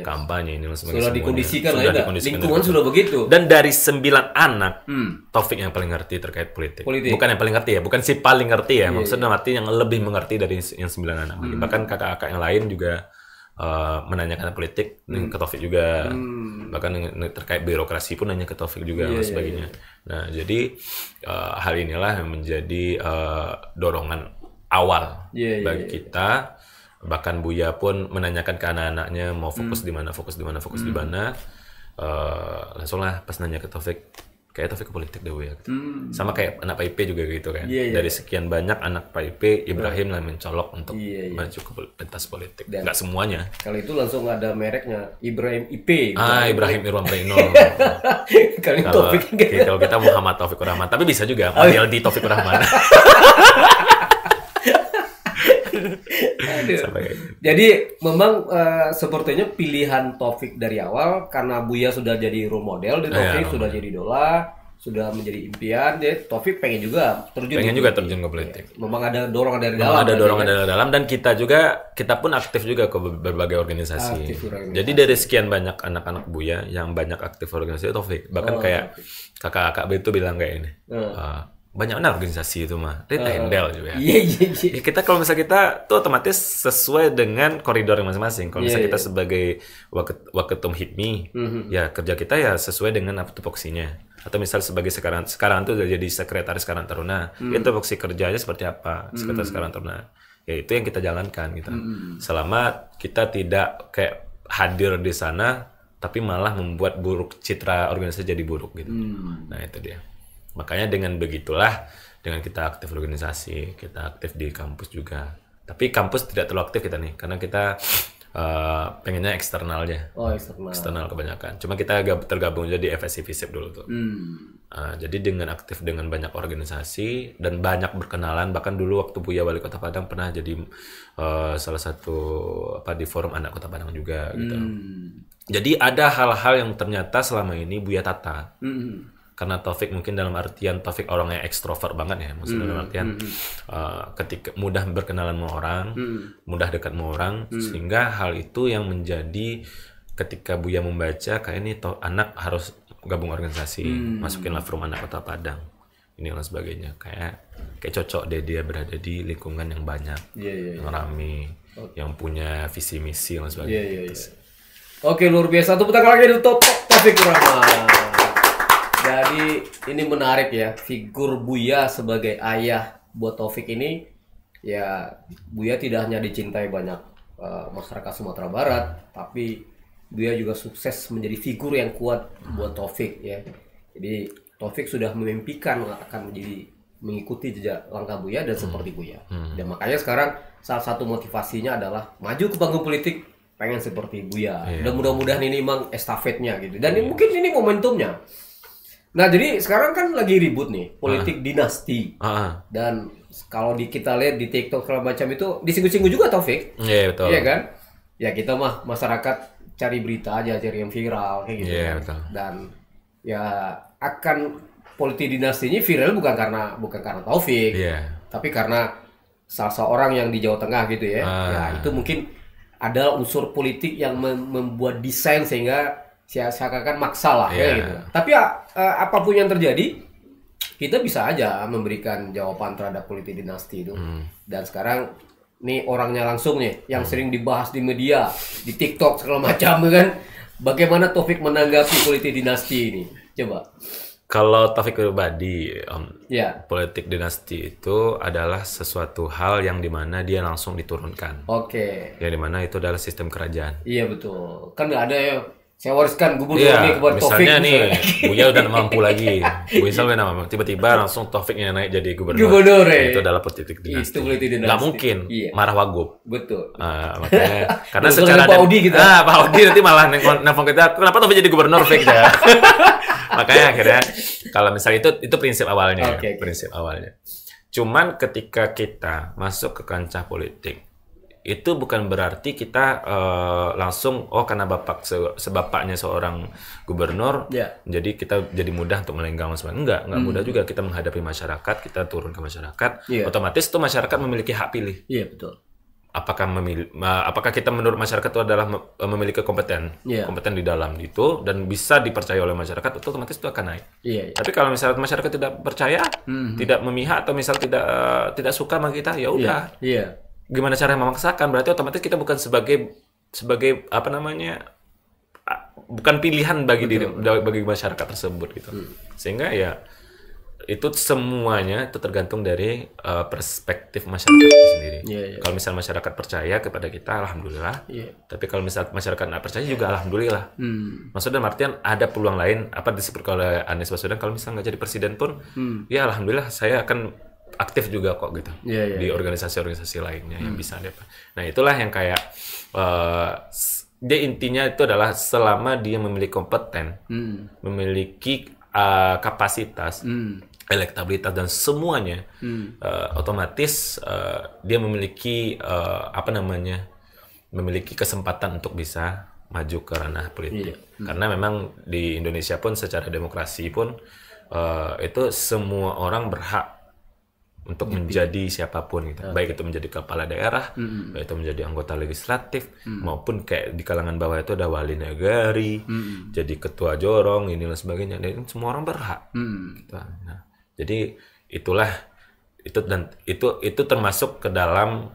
Kampanye ini sudah dikondisikan lah, lingkungan sudah begitu. Dan dari 9 anak, Taufik yang paling ngerti terkait politik. Bukan yang paling ngerti ya, bukan si paling ngerti ya. Maksudnya arti yang lebih mengerti dari yang 9 anak. Bahkan kakak-kakak yang lain juga menanyakan politik ke Taufik juga. Bahkan terkait birokrasi pun nanya ke Taufik juga dan sebagainya. Nah, jadi hal inilah yang menjadi dorongan awal bagi kita. Bahkan Buya pun menanyakan ke anak-anaknya mau fokus di mana, langsunglah pas nanya ke Taufik, kayak Taufik ke politik deh Buya. Sama kayak anak PIP juga gitu kan. Dari sekian banyak anak PIP, Ibrahim lah mencolok untuk maju ke pentas politik. Nggak semuanya. Kalau itu langsung ada mereknya, Ibrahim IP. Ibrahim Irwan Breno. Kalau kita Muhammad Taufikur Rahman, tapi bisa juga panggil di Taufikur Rahman. Jadi memang sepertinya pilihan Taufik dari awal karena Buya sudah jadi role model, Taufik sudah jadi idola, sudah menjadi impian, jadi Taufik pengen juga terjun ke politik. Memang ada dorongan dari dalam. Ada dorongan dari dalam, dan kita pun aktif juga ke berbagai organisasi. Jadi dari sekian banyak anak-anak Buya yang banyak aktif organisasi Taufik, bahkan kayak kakak-kakak itu bilang kayak ini. Banyak organisasi itu mah, dia handle juga. Ya, kita kalau misalnya kita tuh otomatis sesuai dengan koridor masing-masing. Kalau misalnya kita sebagai waketum HIPMI, ya kerja kita ya sesuai dengan apa tupoksinya. Atau misal sebagai sekarang tuh udah jadi sekretaris Karang Taruna, itu tupoksi kerjanya seperti apa, sekretaris Karang Taruna. Ya itu yang kita jalankan gitu. Selama kita tidak kayak hadir di sana, tapi malah membuat buruk citra organisasi jadi buruk gitu. Nah itu dia. Makanya dengan begitulah, dengan kita aktif organisasi, kita aktif di kampus juga. Tapi kampus tidak terlalu aktif kita nih, karena kita pengennya eksternalnya. Eksternal kebanyakan. Cuma kita tergabung aja di FSI FISIP dulu tuh. Jadi dengan aktif dengan banyak organisasi dan banyak berkenalan. Bahkan dulu waktu Buya Wali Kota Padang pernah jadi salah satu di forum anak Kota Padang juga gitu. Jadi ada hal-hal yang ternyata selama ini Buya tata. Karena Taufik mungkin dalam artian Taufik orangnya ekstrovert banget ya, maksudnya dalam artian ketika mudah berkenalan sama orang, mudah dekat sama orang, sehingga hal itu yang menjadi ketika Buya membaca kayak ini anak harus gabung organisasi, masukinlah forum anak Kota Padang, ini dan sebagainya, kayak cocok dia berada di lingkungan yang banyak, yang rame, yang punya visi misi dan sebagainya. Oke, luar biasa. Tepuk tangan lagi untuk Taufikur Rahman. Jadi ini menarik ya, figur Buya sebagai ayah buat Taufik ini. Ya, Buya tidak hanya dicintai banyak masyarakat Sumatera Barat, tapi Buya juga sukses menjadi figur yang kuat buat Taufik ya. Jadi Taufik sudah memimpikan akan mengikuti jejak langkah Buya dan seperti Buya. Dan makanya sekarang salah satu motivasinya adalah maju ke panggung politik, pengen seperti Buya. Dan mudah-mudahan ini memang estafetnya gitu. Dan mungkin ini momentumnya. Nah, jadi sekarang kan lagi ribut nih politik dinasti. Dan kalau kita lihat di TikTok segala macam itu disinggung-singgung juga Taufik. Iya, betul. Iya kan? Ya kita mah masyarakat cari berita aja, cari yang viral kayak gitu. Iya, betul. Dan ya akan politik dinasti ini viral bukan karena Taufik, tapi karena salah seorang yang di Jawa Tengah gitu ya. Ya itu mungkin ada unsur politik yang membuat desain sehingga seakan-akan maksa lah ya gitu. Tapi apapun yang terjadi, kita bisa aja memberikan jawaban terhadap politik dinasti itu. Dan sekarang nih orangnya langsung nih yang sering dibahas di media, di TikTok segala macam kan. Bagaimana Taufik menanggapi politik dinasti ini? Coba. Kalau Taufik pribadi, Ya. politik dinasti itu adalah sesuatu hal yang dimana dia langsung diturunkan. Oke. Yang dimana itu adalah sistem kerajaan. Iya betul. Kan nggak ada ya. Saya wariskan gubernur Iya, ini kepada Taufik. misalnya nih, Buya udah mampu lagi. Buya udah mampu. Tiba-tiba langsung Taufiknya naik jadi gubernur. Gubernur ya. Itu adalah politik dinasti. Itu politik dinasti. Nggak mungkin marah Wagub. Betul. Makanya karena Betul, secara Pak Audi gitu. Pak Audi nanti malah nelfon kita, kenapa Taufik jadi gubernur Fik ya? Makanya akhirnya kalau misalnya itu prinsip awalnya, Oke. prinsip awalnya. Cuman ketika kita masuk ke kancah politik, itu bukan berarti kita langsung karena sebapaknya seorang gubernur, jadi kita jadi mudah untuk melenggang sebagainya. Enggak mudah juga kita menghadapi masyarakat, kita turun ke masyarakat, otomatis itu masyarakat memiliki hak pilih. Iya betul. Apakah kita menurut masyarakat itu adalah memiliki kompeten di dalam itu dan bisa dipercaya oleh masyarakat, itu otomatis itu akan naik. Tapi kalau misalnya masyarakat tidak percaya, tidak memihak atau misal tidak suka sama kita, ya udah. Gimana cara memaksakan? Berarti otomatis kita bukan sebagai apa namanya, bukan pilihan bagi bagi masyarakat tersebut gitu. Sehingga ya itu semuanya itu tergantung dari perspektif masyarakat itu sendiri. Kalau misalnya masyarakat percaya kepada kita, alhamdulillah. Tapi kalau misalnya masyarakat nggak percaya juga alhamdulillah. Maksudnya artian ada peluang lain, apa disebut oleh Anies Baswedan, kalau misalnya nggak jadi presiden pun, ya alhamdulillah saya akan aktif juga kok gitu di organisasi-organisasi lainnya yang bisa ada. Nah itulah yang kayak dia intinya itu adalah selama dia memiliki kompeten, memiliki kapasitas, elektabilitas dan semuanya, otomatis dia memiliki memiliki kesempatan untuk bisa maju ke ranah politik. Karena memang di Indonesia pun secara demokrasi pun itu semua orang berhak untuk menjadi siapapun gitu. Baik itu menjadi kepala daerah, baik itu menjadi anggota legislatif, maupun kayak di kalangan bawah itu ada wali negari, jadi ketua jorong, ini dan sebagainya. Dan semua orang berhak. Gitu. Nah, jadi itulah itu termasuk ke dalam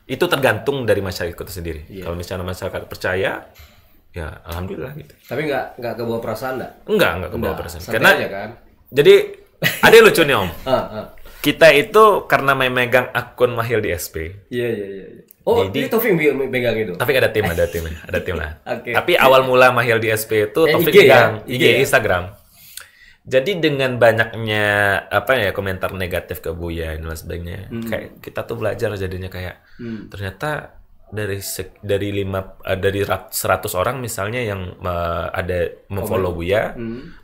itu tergantung dari masyarakat itu sendiri. Kalau misalnya masyarakat percaya, ya alhamdulillah gitu. Tapi nggak ke bawah perasaan nggak? Enggak ke bawah perasaan. Karena aja, kan? Jadi ada yang lucu nih Om. Kita itu karena memegang akun Mahil di SP. Iya. Oh, jadi Taufik megang itu. Tapi ada tim lah. Tapi awal mula Mahil di SP itu Taufik megang IG Instagram. Jadi dengan banyaknya komentar negatif ke Buya dan sebagainya, kayak kita tuh belajar jadinya kayak ternyata dari 100 orang misalnya yang ada memfollow Buya,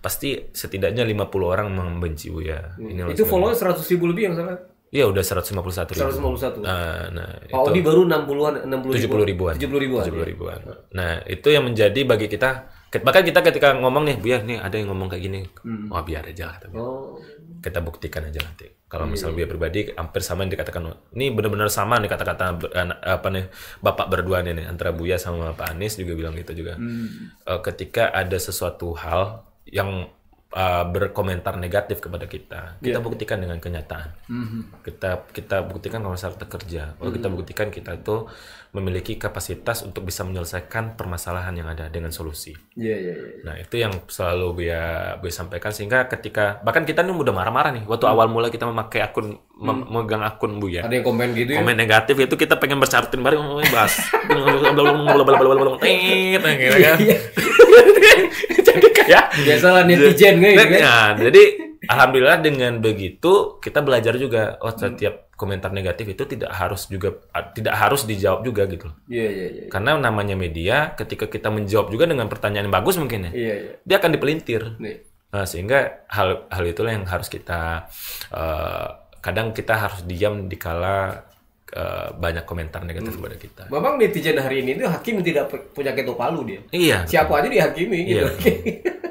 pasti setidaknya 50 orang membenci Buya. Itu follow 100.000 lebih yang salah. Iya udah 151 ribu. 151. Nah Pak Audi baru 70 ribuan. Nah itu yang menjadi bagi kita. Bahkan kita ketika ngomong nih, Buya nih ada yang ngomong kayak gini, biar aja lah. Kita buktikan aja nanti. Kalau misal Buya pribadi hampir sama yang dikatakan, ini benar-benar sama nih kata-kata bapak berdua nih antara Buya sama Pak Anies juga bilang gitu juga. Ketika ada sesuatu hal yang berkomentar negatif kepada kita buktikan dengan kenyataan. Kita buktikan kalau misalnya kita kerja, kita buktikan kita itu memiliki kapasitas untuk bisa menyelesaikan permasalahan yang ada dengan solusi. Nah itu yang selalu Buya sampaikan, sehingga ketika bahkan kita nih udah marah-marah nih waktu awal mula kita memakai akun memegang akun Buya. Ada yang komen gitu ya? Komen negatif itu kita pengen bercaratin bareng bahas. Jadi kayak biasalah netizen gitu kan. Nah, jadi alhamdulillah dengan begitu kita belajar juga setiap komentar negatif itu tidak harus dijawab juga gitu. Iya. Karena namanya media, ketika kita menjawab juga dengan pertanyaan yang bagus mungkin dia akan dipelintir. Nah, sehingga hal itulah yang harus kita kadang kita harus diam dikala banyak komentar negatif kepada kita. Memang netizen hari ini itu hakim tidak punya ketok palu dia. Iya. Siapa aja dihakimi gitu.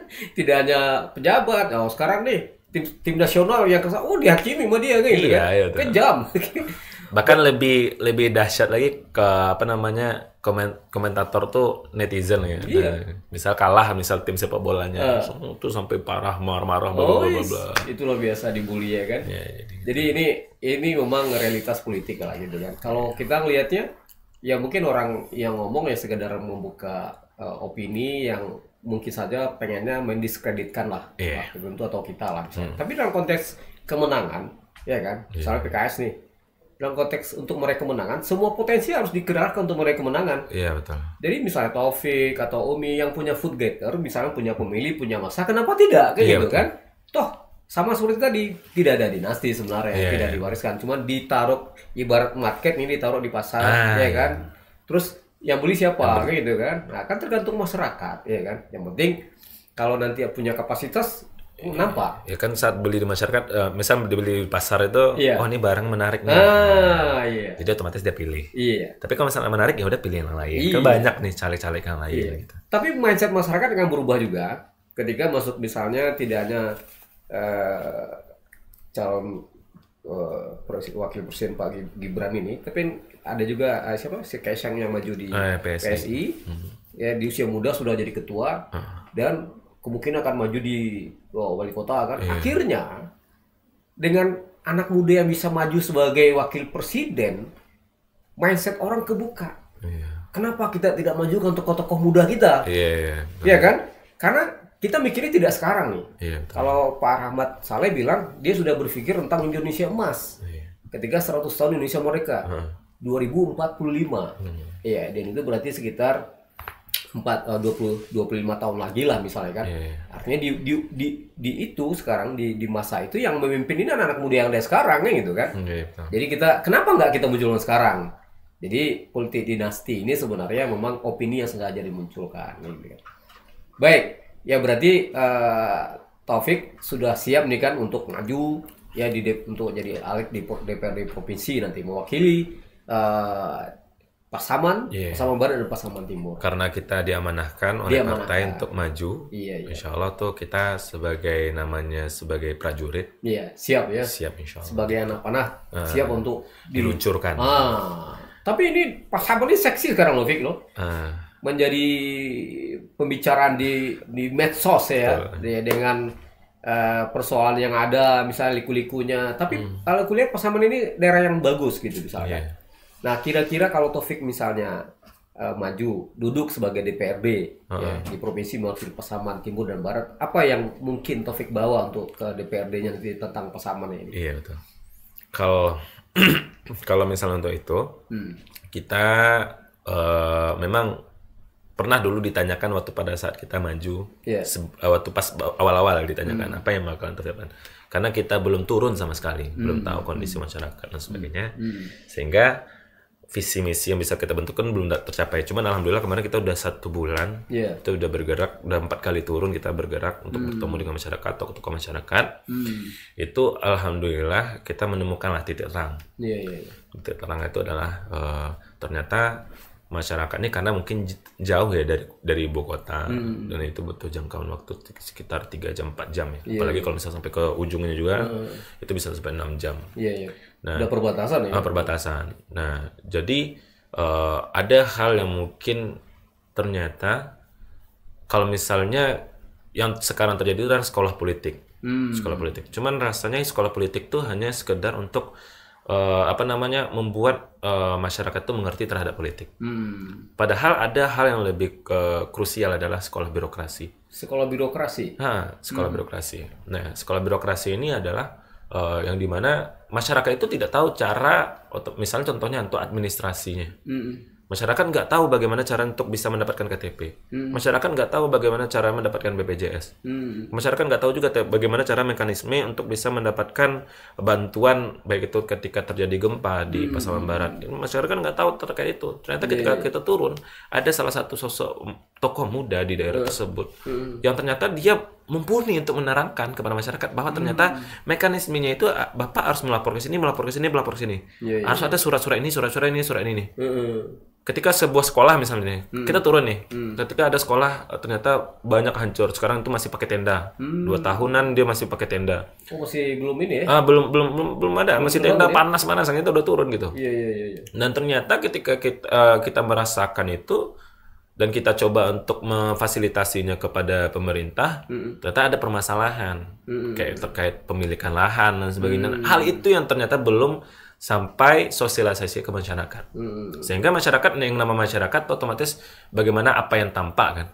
Tidak hanya pejabat. Oh, sekarang nih tim nasional yang dihakimi sama dia gitu kan. Iya, kejam. Bahkan lebih dahsyat lagi ke komentator tuh netizen ya. Nah, misal kalah tim sepak bolanya tuh sampai parah marah-marah bla. Itu luar biasa dibully ya kan. Jadi ini memang realitas politik lah gitu kan. Kalau kita ngelihatnya ya mungkin orang yang ngomong ya sekedar membuka opini yang mungkin saja pengennya mendiskreditkan lah tertentu atau kita lah misalnya. Tapi dalam konteks kemenangan, ya kan, misalnya PKS nih, dalam konteks untuk meraih kemenangan, semua potensi harus dikerahkan untuk meraih kemenangan. Iya, betul. Jadi misalnya Taufik atau Umi yang punya food getter, misalnya punya pemilih, punya masa, kenapa tidak? Kayak gitu betul. Kan? Toh, sama seperti tadi, tidak ada dinasti sebenarnya, tidak diwariskan. Cuma ditaruh, ibarat market ini ditaruh di pasar, ya kan? Terus yang beli siapa? Kayak gitu kan? Nah, kan tergantung masyarakat, ya kan? Yang penting, kalau nanti punya kapasitas, nampak. Ya kan saat beli di masyarakat, misal dibeli di pasar itu, oh ini barang menarik nih. Jadi otomatis dia pilih. Tapi kalau misalnya menarik ya udah pilih yang lain. Kan banyak nih caleg-caleg yang lain. Gitu. Tapi mindset masyarakat akan berubah juga ketika masuk misalnya tidak hanya calon wakil presiden Pak Gibran ini, tapi ada juga siapa si Kaisang yang maju di PSI. Ya di usia muda sudah jadi ketua dan kemungkinan akan maju di wali kota kan. Akhirnya dengan anak muda yang bisa maju sebagai wakil presiden, mindset orang kebuka. Kenapa kita tidak majukan tokoh-tokoh muda kita? Iya kan? Karena kita mikirnya tidak sekarang nih. Kalau Pak Rahmat Saleh bilang dia sudah berpikir tentang Indonesia emas. Ketika 100 tahun Indonesia merdeka. 2045. Iya, dan itu berarti sekitar 25 tahun lagi lah misalnya kan. Artinya di itu sekarang di masa itu yang memimpin ini anak muda yang ada sekarang kan gitu kan. Jadi kita kenapa nggak kita munculkan sekarang? Jadi politik dinasti ini sebenarnya memang opini yang sengaja dimunculkan gitu kan. Baik, ya berarti Taufik sudah siap nih kan untuk maju ya untuk jadi caleg di DPRD provinsi nanti mewakili Pasaman, Pasaman Barat dan Pasaman Timur. Karena kita diamanahkan oleh partai untuk maju, insya Allah tuh kita sebagai prajurit, siap ya. Siap insya Allah. Sebagai anak panah, siap untuk diluncurkan. Tapi ini Pasaman ini seksi sekarang loh, Fik loh. Menjadi pembicaraan di medsos ya, dengan persoalan yang ada, misalnya liku-likunya. Tapi kalau kulihat Pasaman ini daerah yang bagus gitu misalnya. Nah, kira-kira kalau Taufik misalnya maju, duduk sebagai DPRD di Provinsi mewakili Pasaman Timur dan Barat, apa yang mungkin Taufik bawa untuk ke DPRD-nya nanti tentang Pasaman ini? Iya, betul. Kalau misalnya untuk itu, kita memang pernah dulu ditanyakan waktu pada saat kita maju, waktu pas awal-awal ditanyakan apa yang bakalan terjadi. Karena kita belum turun sama sekali, belum tahu kondisi masyarakat dan sebagainya, sehingga visi misi yang bisa kita bentukkan belum tercapai. Cuman alhamdulillah kemarin kita udah 1 bulan, kita udah bergerak, udah 4 kali turun kita bergerak untuk bertemu dengan masyarakat, tokoh-tokoh masyarakat. Itu alhamdulillah kita menemukanlah titik terang. Titik terang itu adalah ternyata masyarakat ini karena mungkin jauh ya dari ibu kota, dan itu butuh jangkauan waktu sekitar 3 jam 4 jam ya. Apalagi kalau misalnya sampai ke ujungnya juga itu bisa sampai 6 jam. Nah, udah perbatasan ya. Perbatasan. Nah, jadi ada hal yang mungkin ternyata kalau misalnya yang sekarang terjadi itu adalah sekolah politik. Sekolah politik. Cuman rasanya sekolah politik tuh hanya sekedar untuk membuat masyarakat itu mengerti terhadap politik. Padahal ada hal yang lebih krusial adalah sekolah birokrasi. Sekolah birokrasi? Sekolah birokrasi. Nah, sekolah birokrasi ini adalah yang dimana masyarakat itu tidak tahu cara, misalnya contohnya untuk administrasinya. Masyarakat nggak tahu bagaimana cara untuk bisa mendapatkan KTP. Masyarakat nggak tahu bagaimana cara mendapatkan BPJS. Masyarakat nggak tahu juga bagaimana cara mekanisme untuk bisa mendapatkan bantuan, baik itu ketika terjadi gempa di Pasaman Barat. Masyarakat nggak tahu terkait itu. Ternyata ketika kita turun, ada salah satu sosok tokoh muda di daerah tersebut yang ternyata dia mumpuni untuk menerangkan kepada masyarakat bahwa ternyata mekanismenya itu Bapak harus melapor ke sini, melapor ke sini, melapor ke sini. Harus ada surat-surat ini, surat-surat ini, surat ini. Ketika sebuah sekolah misalnya kita turun nih, ketika ada sekolah ternyata banyak hancur, sekarang itu masih pakai tenda, 2 tahunan dia masih pakai tenda. Masih belum ini ya? Belum ada, masih tenda panas itu udah turun gitu. Dan ternyata ketika kita merasakan itu dan kita coba untuk memfasilitasinya kepada pemerintah, ternyata ada permasalahan kayak terkait pemilikan lahan dan sebagainya. Hal itu yang ternyata belum sampai sosialisasi ke masyarakat. Sehingga masyarakat, yang nama masyarakat otomatis bagaimana apa yang tampak kan.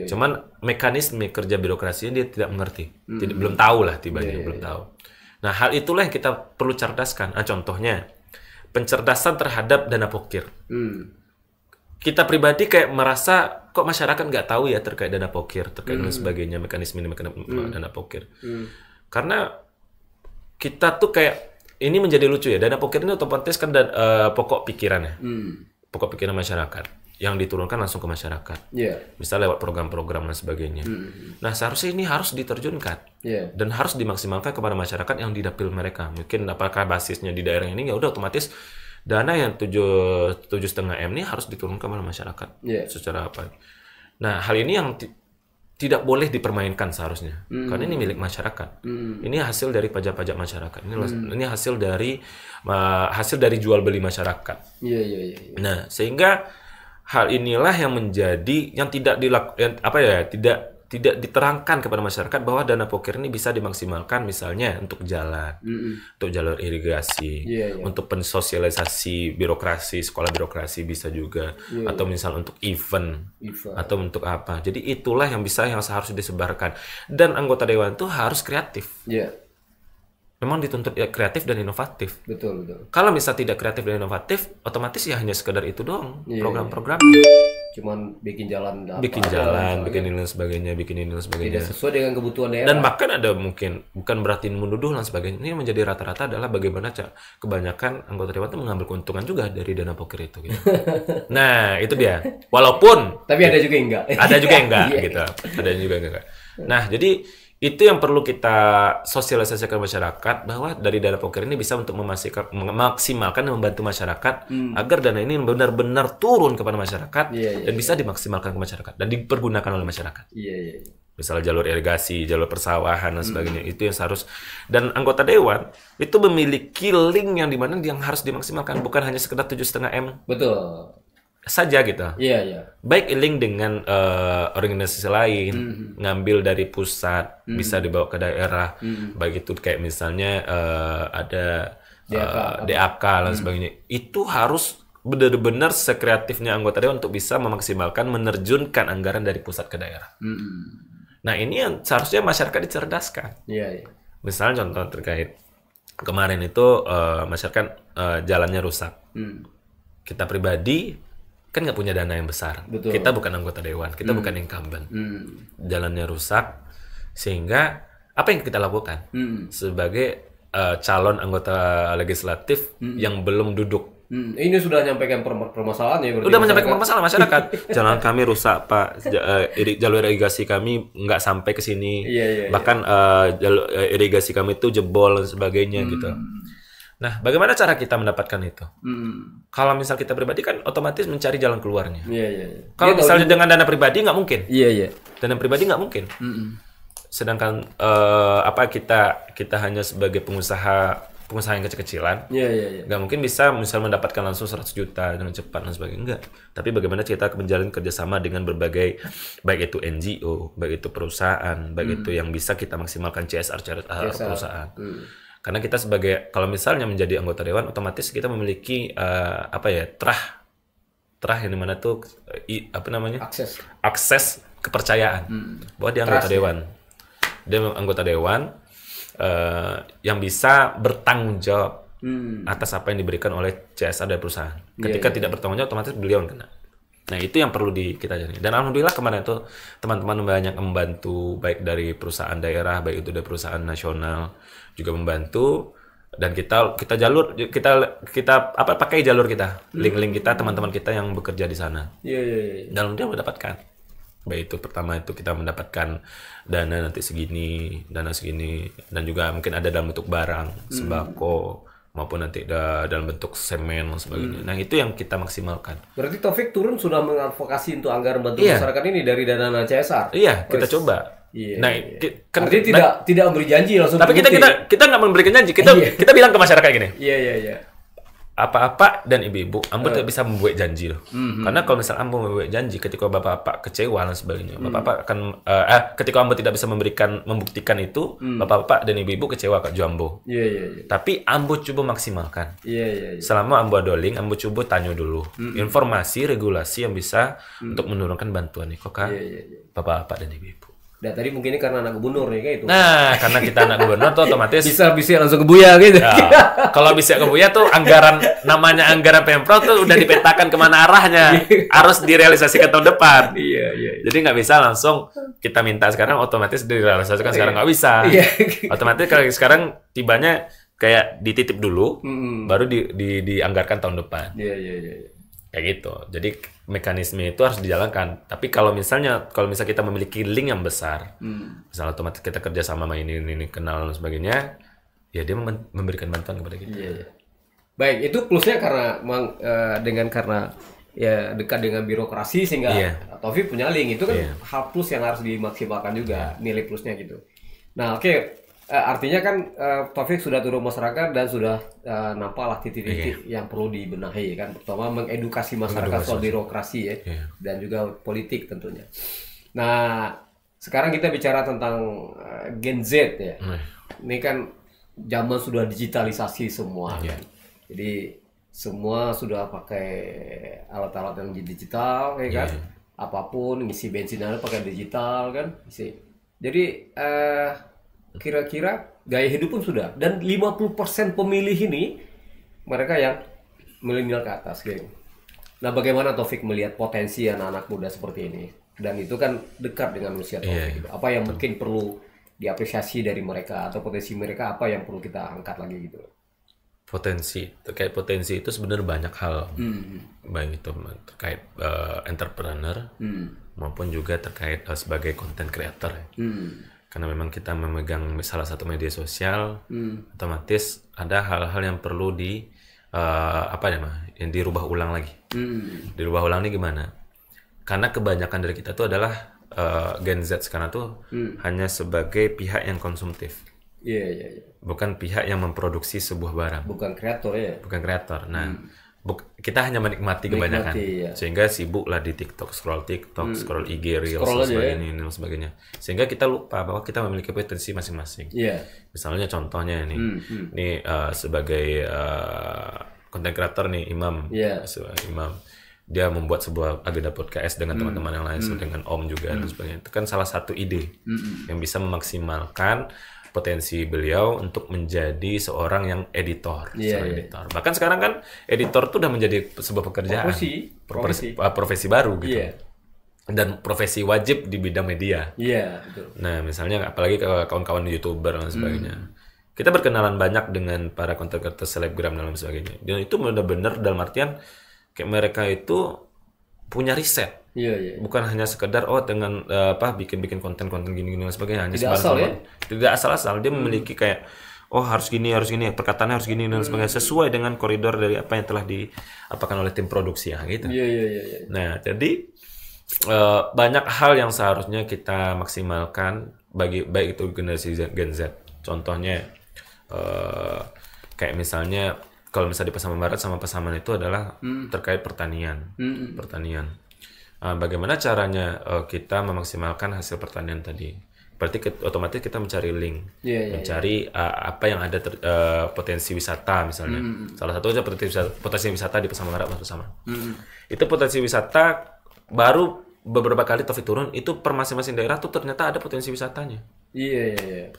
Cuman mekanisme kerja birokrasinya dia tidak mengerti. Belum tahu lah tibanya, belum tahu. Nah, hal itulah yang kita perlu cerdaskan. Contohnya, pencerdasan terhadap dana pokir. Kita pribadi kayak merasa, kok masyarakat nggak tahu ya terkait dana pokir, terkait dan sebagainya, mekanisme dana pokir. Karena kita tuh kayak, ini menjadi lucu ya, dana pokir ini otomatis kan pokok pikirannya. Pokok pikiran masyarakat yang diturunkan langsung ke masyarakat. Misalnya lewat program-program dan sebagainya. Nah, seharusnya ini harus diterjunkan dan harus dimaksimalkan kepada masyarakat yang di dapil mereka. Mungkin apakah basisnya di daerah ini, ya udah otomatis dana yang 7,5 M ini harus diturunkan kepada masyarakat secara apa. Nah, hal ini yang tidak boleh dipermainkan seharusnya, karena ini milik masyarakat. Ini hasil dari pajak-pajak masyarakat. Ini hasil dari jual beli masyarakat. Nah, sehingga hal inilah yang menjadi yang tidak diterangkan kepada masyarakat bahwa dana pokir ini bisa dimaksimalkan misalnya untuk jalan, untuk jalur irigasi, untuk pensosialisasi birokrasi, sekolah birokrasi bisa juga, atau misal untuk event, atau untuk apa. Jadi itulah yang seharusnya disebarkan. Dan anggota dewan itu harus kreatif. Memang dituntut kreatif dan inovatif. Betul. Kalau misal tidak kreatif dan inovatif, otomatis ya hanya sekedar itu doang program-program. Cuman bikin jalan, bikin ini dan sebagainya, Tidak sesuai dengan kebutuhan daerah. Dan bahkan ada mungkin bukan berarti menuduh dan sebagainya. Ini menjadi rata-rata adalah bagaimana kebanyakan anggota dewan itu mengambil keuntungan juga dari dana pokir itu. Gitu. Nah, itu dia. Walaupun tapi ada juga yang enggak. Ada juga yang enggak gitu. Ada juga yang enggak. Nah, jadi itu yang perlu kita sosialisasikan masyarakat bahwa dari dana pokir ini bisa untuk memaksimalkan dan membantu masyarakat agar dana ini benar-benar turun kepada masyarakat dan bisa dimaksimalkan ke masyarakat dan dipergunakan oleh masyarakat. Misalnya jalur irigasi, jalur persawahan dan sebagainya, itu yang dan anggota dewan itu memiliki link yang dimana yang harus dimaksimalkan, bukan hanya sekedar 7,5 M. Betul. Saja gitu. Baik link dengan organisasi lain, ngambil dari pusat, bisa dibawa ke daerah, baik itu kayak misalnya ada DAK dan sebagainya. Itu harus benar-benar sekreatifnya anggota dewan untuk bisa memaksimalkan menerjunkan anggaran dari pusat ke daerah. Nah, ini yang seharusnya masyarakat dicerdaskan. Misalnya contoh terkait kemarin itu masyarakat jalannya rusak. Kita pribadi kan nggak punya dana yang besar. Kita bukan anggota dewan, kita bukan incumbent. Jalannya rusak, sehingga apa yang kita lakukan sebagai calon anggota legislatif yang belum duduk? Ini sudah menyampaikan permasalahan ya? Sudah menyampaikan permasalahan masyarakat. Jalan kami rusak, Pak. Jalur irigasi kami nggak sampai ke sini. Bahkan jalur irigasi kami itu jebol dan sebagainya gitu. Nah, bagaimana cara kita mendapatkan itu? Kalau misal kita pribadi kan otomatis mencari jalan keluarnya. Kalau misalnya dengan dana pribadi nggak mungkin. Dana pribadi nggak mungkin. Sedangkan kita hanya sebagai pengusaha yang kecil-kecilan, nggak mungkin bisa misal mendapatkan langsung 100 juta dengan cepat dan sebagainya. Enggak. Tapi bagaimana kita menjalin kerjasama dengan berbagai, baik itu NGO, baik itu perusahaan, baik itu yang bisa kita maksimalkan CSR perusahaan. Karena kita kalau misalnya menjadi anggota dewan, otomatis kita memiliki trah yang dimana tuh akses kepercayaan bahwa dia anggota dewan. Dia anggota dewan yang bisa bertanggung jawab atas apa yang diberikan oleh CSR dari perusahaan. Ketika tidak bertanggung jawab, otomatis beliau yang kena. Nah, itu yang perlu kita jadi. Dan alhamdulillah kemarin itu teman-teman banyak membantu, baik dari perusahaan daerah, baik itu dari perusahaan nasional juga membantu. Dan kita pakai jalur kita, link-link kita, teman-teman kita yang bekerja di sana. Dan dia mendapatkan. Baik itu pertama itu kita mendapatkan dana segini, dan juga mungkin ada dalam bentuk barang, sembako, maupun nanti dalam bentuk semen dan sebagainya. Nah, itu yang kita maksimalkan. Berarti Taufik turun sudah mengadvokasi untuk anggaran bantu masyarakat ini dari dana CSR. Kita coba. Nah, kan tidak memberi janji langsung. Tapi kita nggak memberikan janji. Kita bilang ke masyarakat gini. apa-apa dan ibu-ibu, Ambo tidak bisa membuat janji loh. Karena kalau misal Ambo membuat janji, ketika bapak-bapak kecewa dan sebagainya, bapak-bapak akan ketika Ambo tidak bisa membuktikan itu, bapak-bapak dan ibu-ibu kecewa ke Ambo. Tapi Ambo coba maksimalkan. Selama Ambo ada link, Ambo coba tanya dulu informasi regulasi yang bisa untuk menurunkan bantuan nih kok kan bapak-bapak dan ibu-ibu. Dan tadi mungkin ini karena anak gubernur nih kayak itu. Nah, karena kita anak gubernur tuh otomatis bisa langsung ke Buya gitu. Ya, kalau bisa ke Buya tuh namanya anggaran Pemprov tuh udah dipetakan kemana arahnya, harus direalisasikan tahun depan. Jadi nggak bisa langsung kita minta sekarang otomatis direalisasikan sekarang nggak bisa. Otomatis kalau sekarang tibanya kayak dititip dulu, baru dianggarkan tahun depan. Kayak gitu. Jadi mekanisme itu harus dijalankan. Tapi kalau misalnya kita memiliki link yang besar, misalnya otomatis kita kerja sama ini kenal dan sebagainya, ya dia memberikan bantuan kepada kita. Baik, itu plusnya karena karena ya dekat dengan birokrasi sehingga Taufik punya link itu kan hal plus yang harus dimaksimalkan juga nilai plusnya gitu. Nah, oke. Artinya kan Taufik sudah turun masyarakat dan sudah nampaklah titik-titik yang perlu dibenahi kan. Pertama mengedukasi masyarakat soal birokrasi ya dan juga politik tentunya. Nah sekarang kita bicara tentang Gen Z ya. Ini kan zaman sudah digitalisasi semua kan. Jadi semua sudah pakai alat-alat yang digital ya kan. Apapun ngisi bensin ada pakai digital kan. Jadi kira-kira gaya hidup pun sudah, dan 50% pemilih ini mereka yang milenial ke atas gitu. Nah bagaimana Taufik melihat potensi anak-anak muda seperti ini, dan itu kan dekat dengan usia Taufik gitu. Apa yang mungkin perlu diapresiasi dari mereka, atau potensi mereka apa yang perlu kita angkat lagi gitu? Terkait potensi itu sebenarnya banyak hal, baik itu terkait entrepreneur maupun juga terkait sebagai content creator. Karena memang kita memegang salah satu media sosial, otomatis ada hal-hal yang perlu yang dirubah ulang lagi. Dirubah ulang ini gimana? Karena kebanyakan dari kita tuh adalah Gen Z sekarang tuh hanya sebagai pihak yang konsumtif. Bukan pihak yang memproduksi sebuah barang. Bukan kreator ya. Bukan kreator. Nah, kita hanya menikmati kebanyakan, sehingga sibuk lah di TikTok, scroll IG, Reels dan sebagainya, sehingga kita lupa bahwa kita memiliki potensi masing-masing. Misalnya contohnya ini sebagai content creator nih Imam, dia membuat sebuah agenda podcast dengan teman-teman yang lain, dengan Om juga dan sebagainya. Itu kan salah satu ide yang bisa memaksimalkan potensi beliau untuk menjadi seorang yang editor. Bahkan sekarang kan editor itu udah menjadi sebuah pekerjaan, profesi baru gitu. Dan profesi wajib di bidang media. Betul. Nah, misalnya apalagi ke kawan-kawan YouTuber dan sebagainya. Kita berkenalan banyak dengan para content creator, selebgram dan lain sebagainya. Dan itu benar-benar dalam artian kayak mereka itu punya riset. Bukan hanya sekedar dengan bikin konten-konten gini dan sebagainya, hanya tidak asal-asal. Dia memiliki kayak harus gini, perkataannya harus gini dan sebagainya, sesuai dengan koridor dari apa yang telah diapakan oleh tim produksi gitu. Nah, jadi banyak hal yang seharusnya kita maksimalkan baik itu generasi Gen Z. Contohnya kayak misalnya kalau misalnya di Pasaman Barat sama Pasaman itu adalah terkait pertanian. Bagaimana caranya kita memaksimalkan hasil pertanian tadi? Berarti otomatis kita mencari link, mencari apa yang ada potensi wisata misalnya. Salah satu aja potensi wisata di Pasaman Barat sama. Itu potensi wisata baru beberapa kali Taufik turun, itu per masing-masing daerah tuh ternyata ada potensi wisatanya.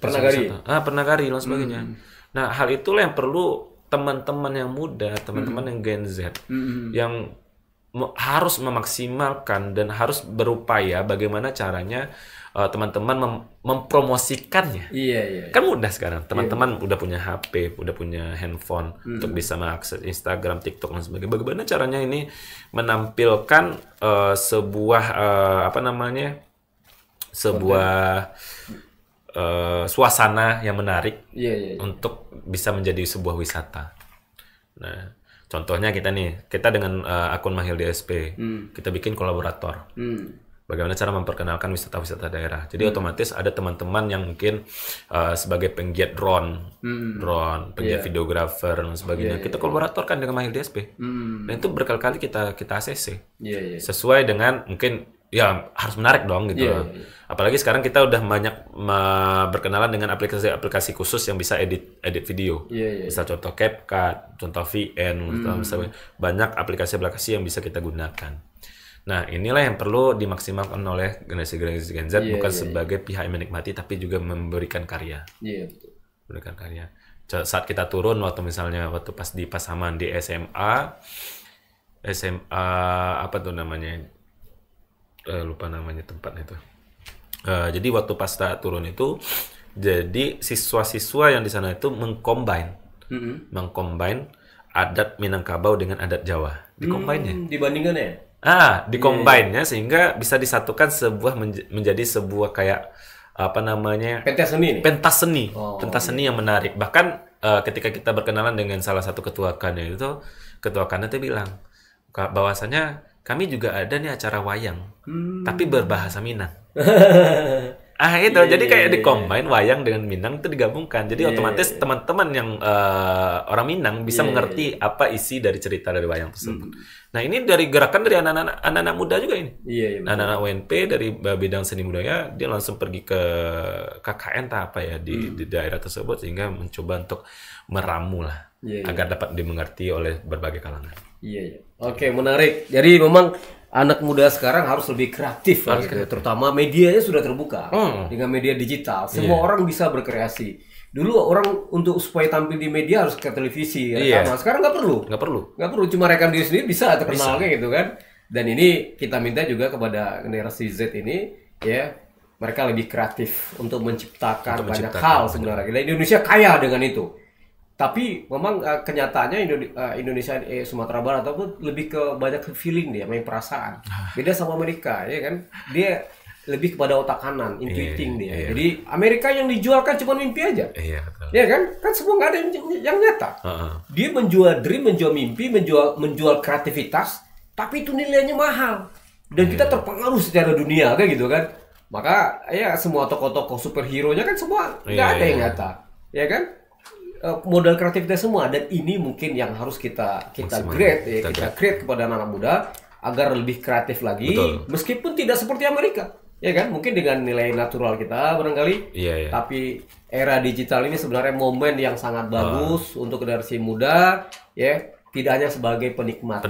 Pernagari dan sebagainya. Nah, hal itulah yang perlu teman-teman yang muda, teman-teman yang Gen Z, yang harus memaksimalkan dan harus berupaya bagaimana caranya teman-teman mempromosikannya. Kan mudah sekarang, teman-teman udah punya HP, udah punya handphone untuk bisa mengakses Instagram, TikTok dan sebagainya. Bagaimana caranya ini menampilkan sebuah suasana yang menarik untuk bisa menjadi sebuah wisata. Nah, contohnya kita dengan akun Mahil DSP, kita bikin kolaborator. Bagaimana cara memperkenalkan wisata-wisata daerah. Jadi otomatis ada teman-teman yang mungkin sebagai penggiat drone, penggiat videographer dan sebagainya. Kita kolaboratorkan dengan Mahil DSP. Dan itu berkali-kali kita ACC. Sesuai dengan mungkin ya harus menarik dong gitu. Apalagi sekarang kita udah banyak berkenalan dengan aplikasi-aplikasi khusus yang bisa edit video. Misal contoh CapCut, contoh VN, misalnya banyak aplikasi-aplikasi yang bisa kita gunakan. Nah, inilah yang perlu dimaksimalkan oleh generasi Gen Z, bukan sebagai pihak yang menikmati, tapi juga memberikan karya. Betul. Memberikan karya. Saat kita turun, waktu pas di Pasaman di SMA apa tuh namanya? Lupa namanya tempatnya itu. Jadi waktu pas turun itu, jadi siswa-siswa yang di sana itu mengcombine adat Minangkabau dengan adat Jawa. Dikombine-nya. Dibandingkan ya? Dikombine-nya sehingga bisa disatukan menjadi sebuah kayak apa namanya? Pentas seni yang menarik. Bahkan ketika kita berkenalan dengan salah satu ketua kannya itu bilang bahwasanya kami juga ada nih acara wayang, tapi berbahasa Minang. Jadi kayak di-combine wayang dengan Minang itu digabungkan. Jadi otomatis teman-teman yang orang Minang bisa mengerti apa isi dari cerita dari wayang tersebut. Nah, ini dari gerakan dari anak-anak muda juga ini. Anak-anak UNP dari bidang seni budaya, dia langsung pergi ke KKN di daerah tersebut sehingga mencoba untuk meramu lah agar dapat dimengerti oleh berbagai kalangan. Oke, menarik. Jadi memang anak muda sekarang harus lebih kreatif, terutama medianya sudah terbuka dengan media digital. Semua orang bisa berkreasi. Dulu orang untuk supaya tampil di media harus ke televisi, sekarang nggak perlu. Cuma rekam diri sendiri bisa terkenal kayak gitu kan. Dan ini kita minta juga kepada generasi Z ini, ya mereka lebih kreatif untuk menciptakan banyak hal sebenarnya. Dan Indonesia kaya dengan itu. Tapi memang kenyataannya Indonesia Sumatera Barat ataupun lebih ke banyak feeling dia, main perasaan. Beda sama Amerika, ya kan? Dia lebih kepada otak kanan, intuiting dia. Jadi Amerika yang dijualkan cuma mimpi aja. Ya kan? Kan semua nggak ada yang nyata. Dia menjual dream, menjual mimpi, menjual kreativitas, tapi itu nilainya mahal. Dan kita terpengaruh secara dunia kayak gitu kan. Maka ya semua tokoh-tokoh superhero-nya kan semua nggak ada yang nyata. Ya kan? Modal kreativitas semua, dan ini mungkin yang harus kita create kepada anak-anak muda agar lebih kreatif lagi. Meskipun tidak seperti Amerika, ya kan, mungkin dengan nilai natural kita barangkali, tapi era digital ini sebenarnya momen yang sangat bagus untuk generasi muda, ya, tidak hanya sebagai penikmat.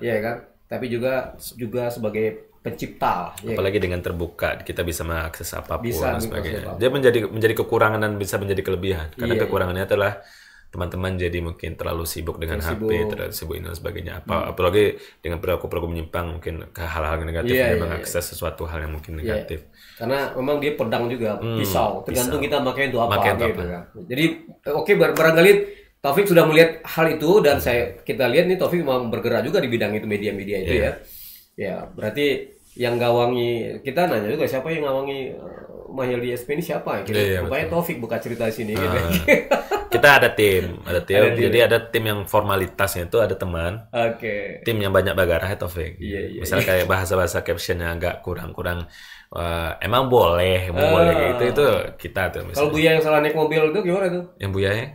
Ya kan, tapi juga sebagai pencipta. Apalagi dengan terbuka, kita bisa mengakses apapun dan sebagainya. Dia menjadi kekurangan dan bisa menjadi kelebihan. Karena kekurangannya adalah teman-teman jadi mungkin terlalu sibuk dengan HP, terlalu sibuk ini dan sebagainya. Apalagi dengan perilaku menyimpang mungkin ke hal-hal negatif, mengakses sesuatu hal yang mungkin negatif. Karena memang dia pedang juga, pisau. Tergantung kita pakai untuk apa. Gitu kan. Jadi barangkali Taufik sudah melihat hal itu, dan kita lihat nih Taufik memang bergerak juga di bidang itu, media-media itu ya. Ya, berarti yang gawangi, kita nanya juga siapa yang ngawangi Mahil DSP ini siapa? Rupanya Taufik buka cerita di sini. Gitu. Kita ada tim. Jadi ada tim yang formalitasnya itu ada teman. Tim yang banyak bagarah ya Taufik. Misalnya kayak bahasa-bahasa captionnya agak kurang. Emang boleh itu kita tuh. Kalau Buya yang salah naik mobil itu gimana tuh? Yang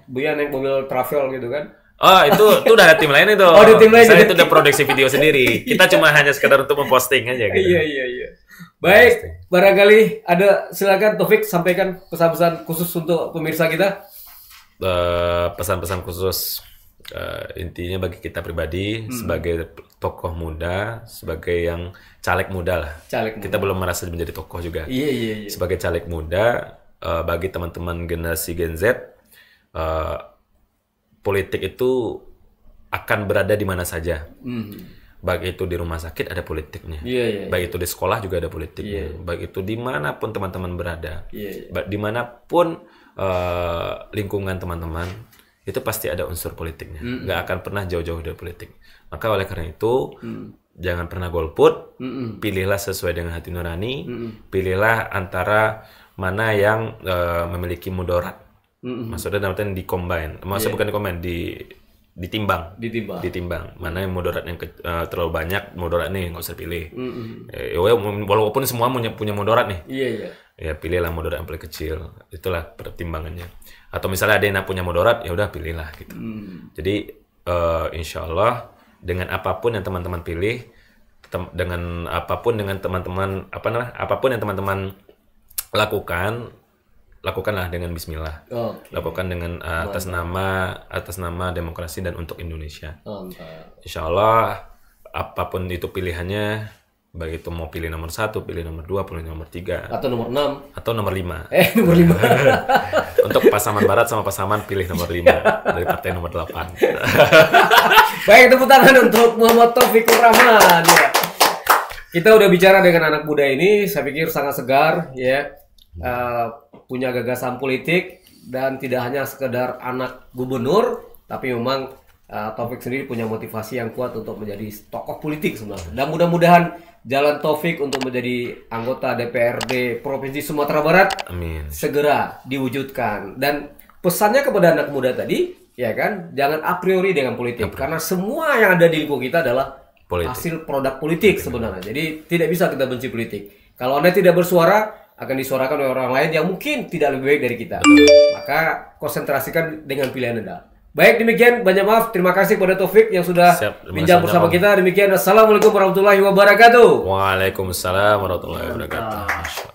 Buya naik mobil travel gitu kan? Itu udah ada tim lain itu. Ada tim lain. Saya itu udah produksi video sendiri. Kita cuma hanya sekedar untuk memposting aja gitu. Iya. Baik, barangkali silakan Taufik sampaikan pesan-pesan khusus untuk pemirsa kita. Pesan-pesan khusus intinya bagi kita pribadi sebagai tokoh muda, sebagai yang caleg muda lah. Kita belum merasa menjadi tokoh juga. Iya. Sebagai caleg muda, bagi teman-teman generasi Gen Z, politik itu akan berada di mana saja. Baik itu di rumah sakit ada politiknya. Baik itu di sekolah juga ada politiknya. Baik itu dimanapun teman-teman berada. Dimanapun lingkungan teman-teman, itu pasti ada unsur politiknya. Nggak akan pernah jauh-jauh dari politik. Maka oleh karena itu, jangan pernah golput. Pilihlah sesuai dengan hati nurani. Pilihlah antara mana yang memiliki mudarat. Maksudnya dalam artian di-combine. Maksudnya bukan di-combine, ditimbang mana yang mudarat yang terlalu banyak mudarat nih nggak usah pilih. Walaupun semua punya mudarat nih, ya pilihlah mudarat yang paling kecil, itulah pertimbangannya. Atau misalnya ada yang punya mudarat, ya udah pilihlah gitu. Jadi insya Allah dengan apapun yang teman-teman pilih, apapun yang teman-teman lakukanlah dengan Bismillah. Lakukan dengan atas nama demokrasi dan untuk Indonesia. Insya Allah apapun itu pilihannya, baik itu mau pilih nomor 1, pilih nomor 2, pilih nomor 3 atau nomor 6 atau nomor 5. Nomor 5. Untuk Pasaman Barat sama Pasaman pilih nomor 5 dari partai nomor 8. Baik, tepuk tangan untuk Muhammad Taufikur Rahman ya. Kita udah bicara dengan anak muda ini, saya pikir sangat segar ya. Punya gagasan politik dan tidak hanya sekedar anak gubernur, tapi memang Taufik sendiri punya motivasi yang kuat untuk menjadi tokoh politik sebenarnya. Dan mudah-mudahan jalan Taufik untuk menjadi anggota DPRD Provinsi Sumatera Barat segera diwujudkan. Dan pesannya kepada anak muda tadi, ya kan, jangan a priori dengan politik, karena semua yang ada di lingkungan kita adalah hasil produk politik sebenarnya. Jadi tidak bisa kita benci politik. Kalau Anda tidak bersuara, akan disuarakan oleh orang lain yang mungkin tidak lebih baik dari kita. Maka konsentrasikan dengan pilihan Anda. Baik, demikian, banyak maaf. Terima kasih kepada Taufik yang sudah bincang bersama kita. Demikian, assalamualaikum warahmatullahi wabarakatuh. Waalaikumsalam warahmatullahi wabarakatuh.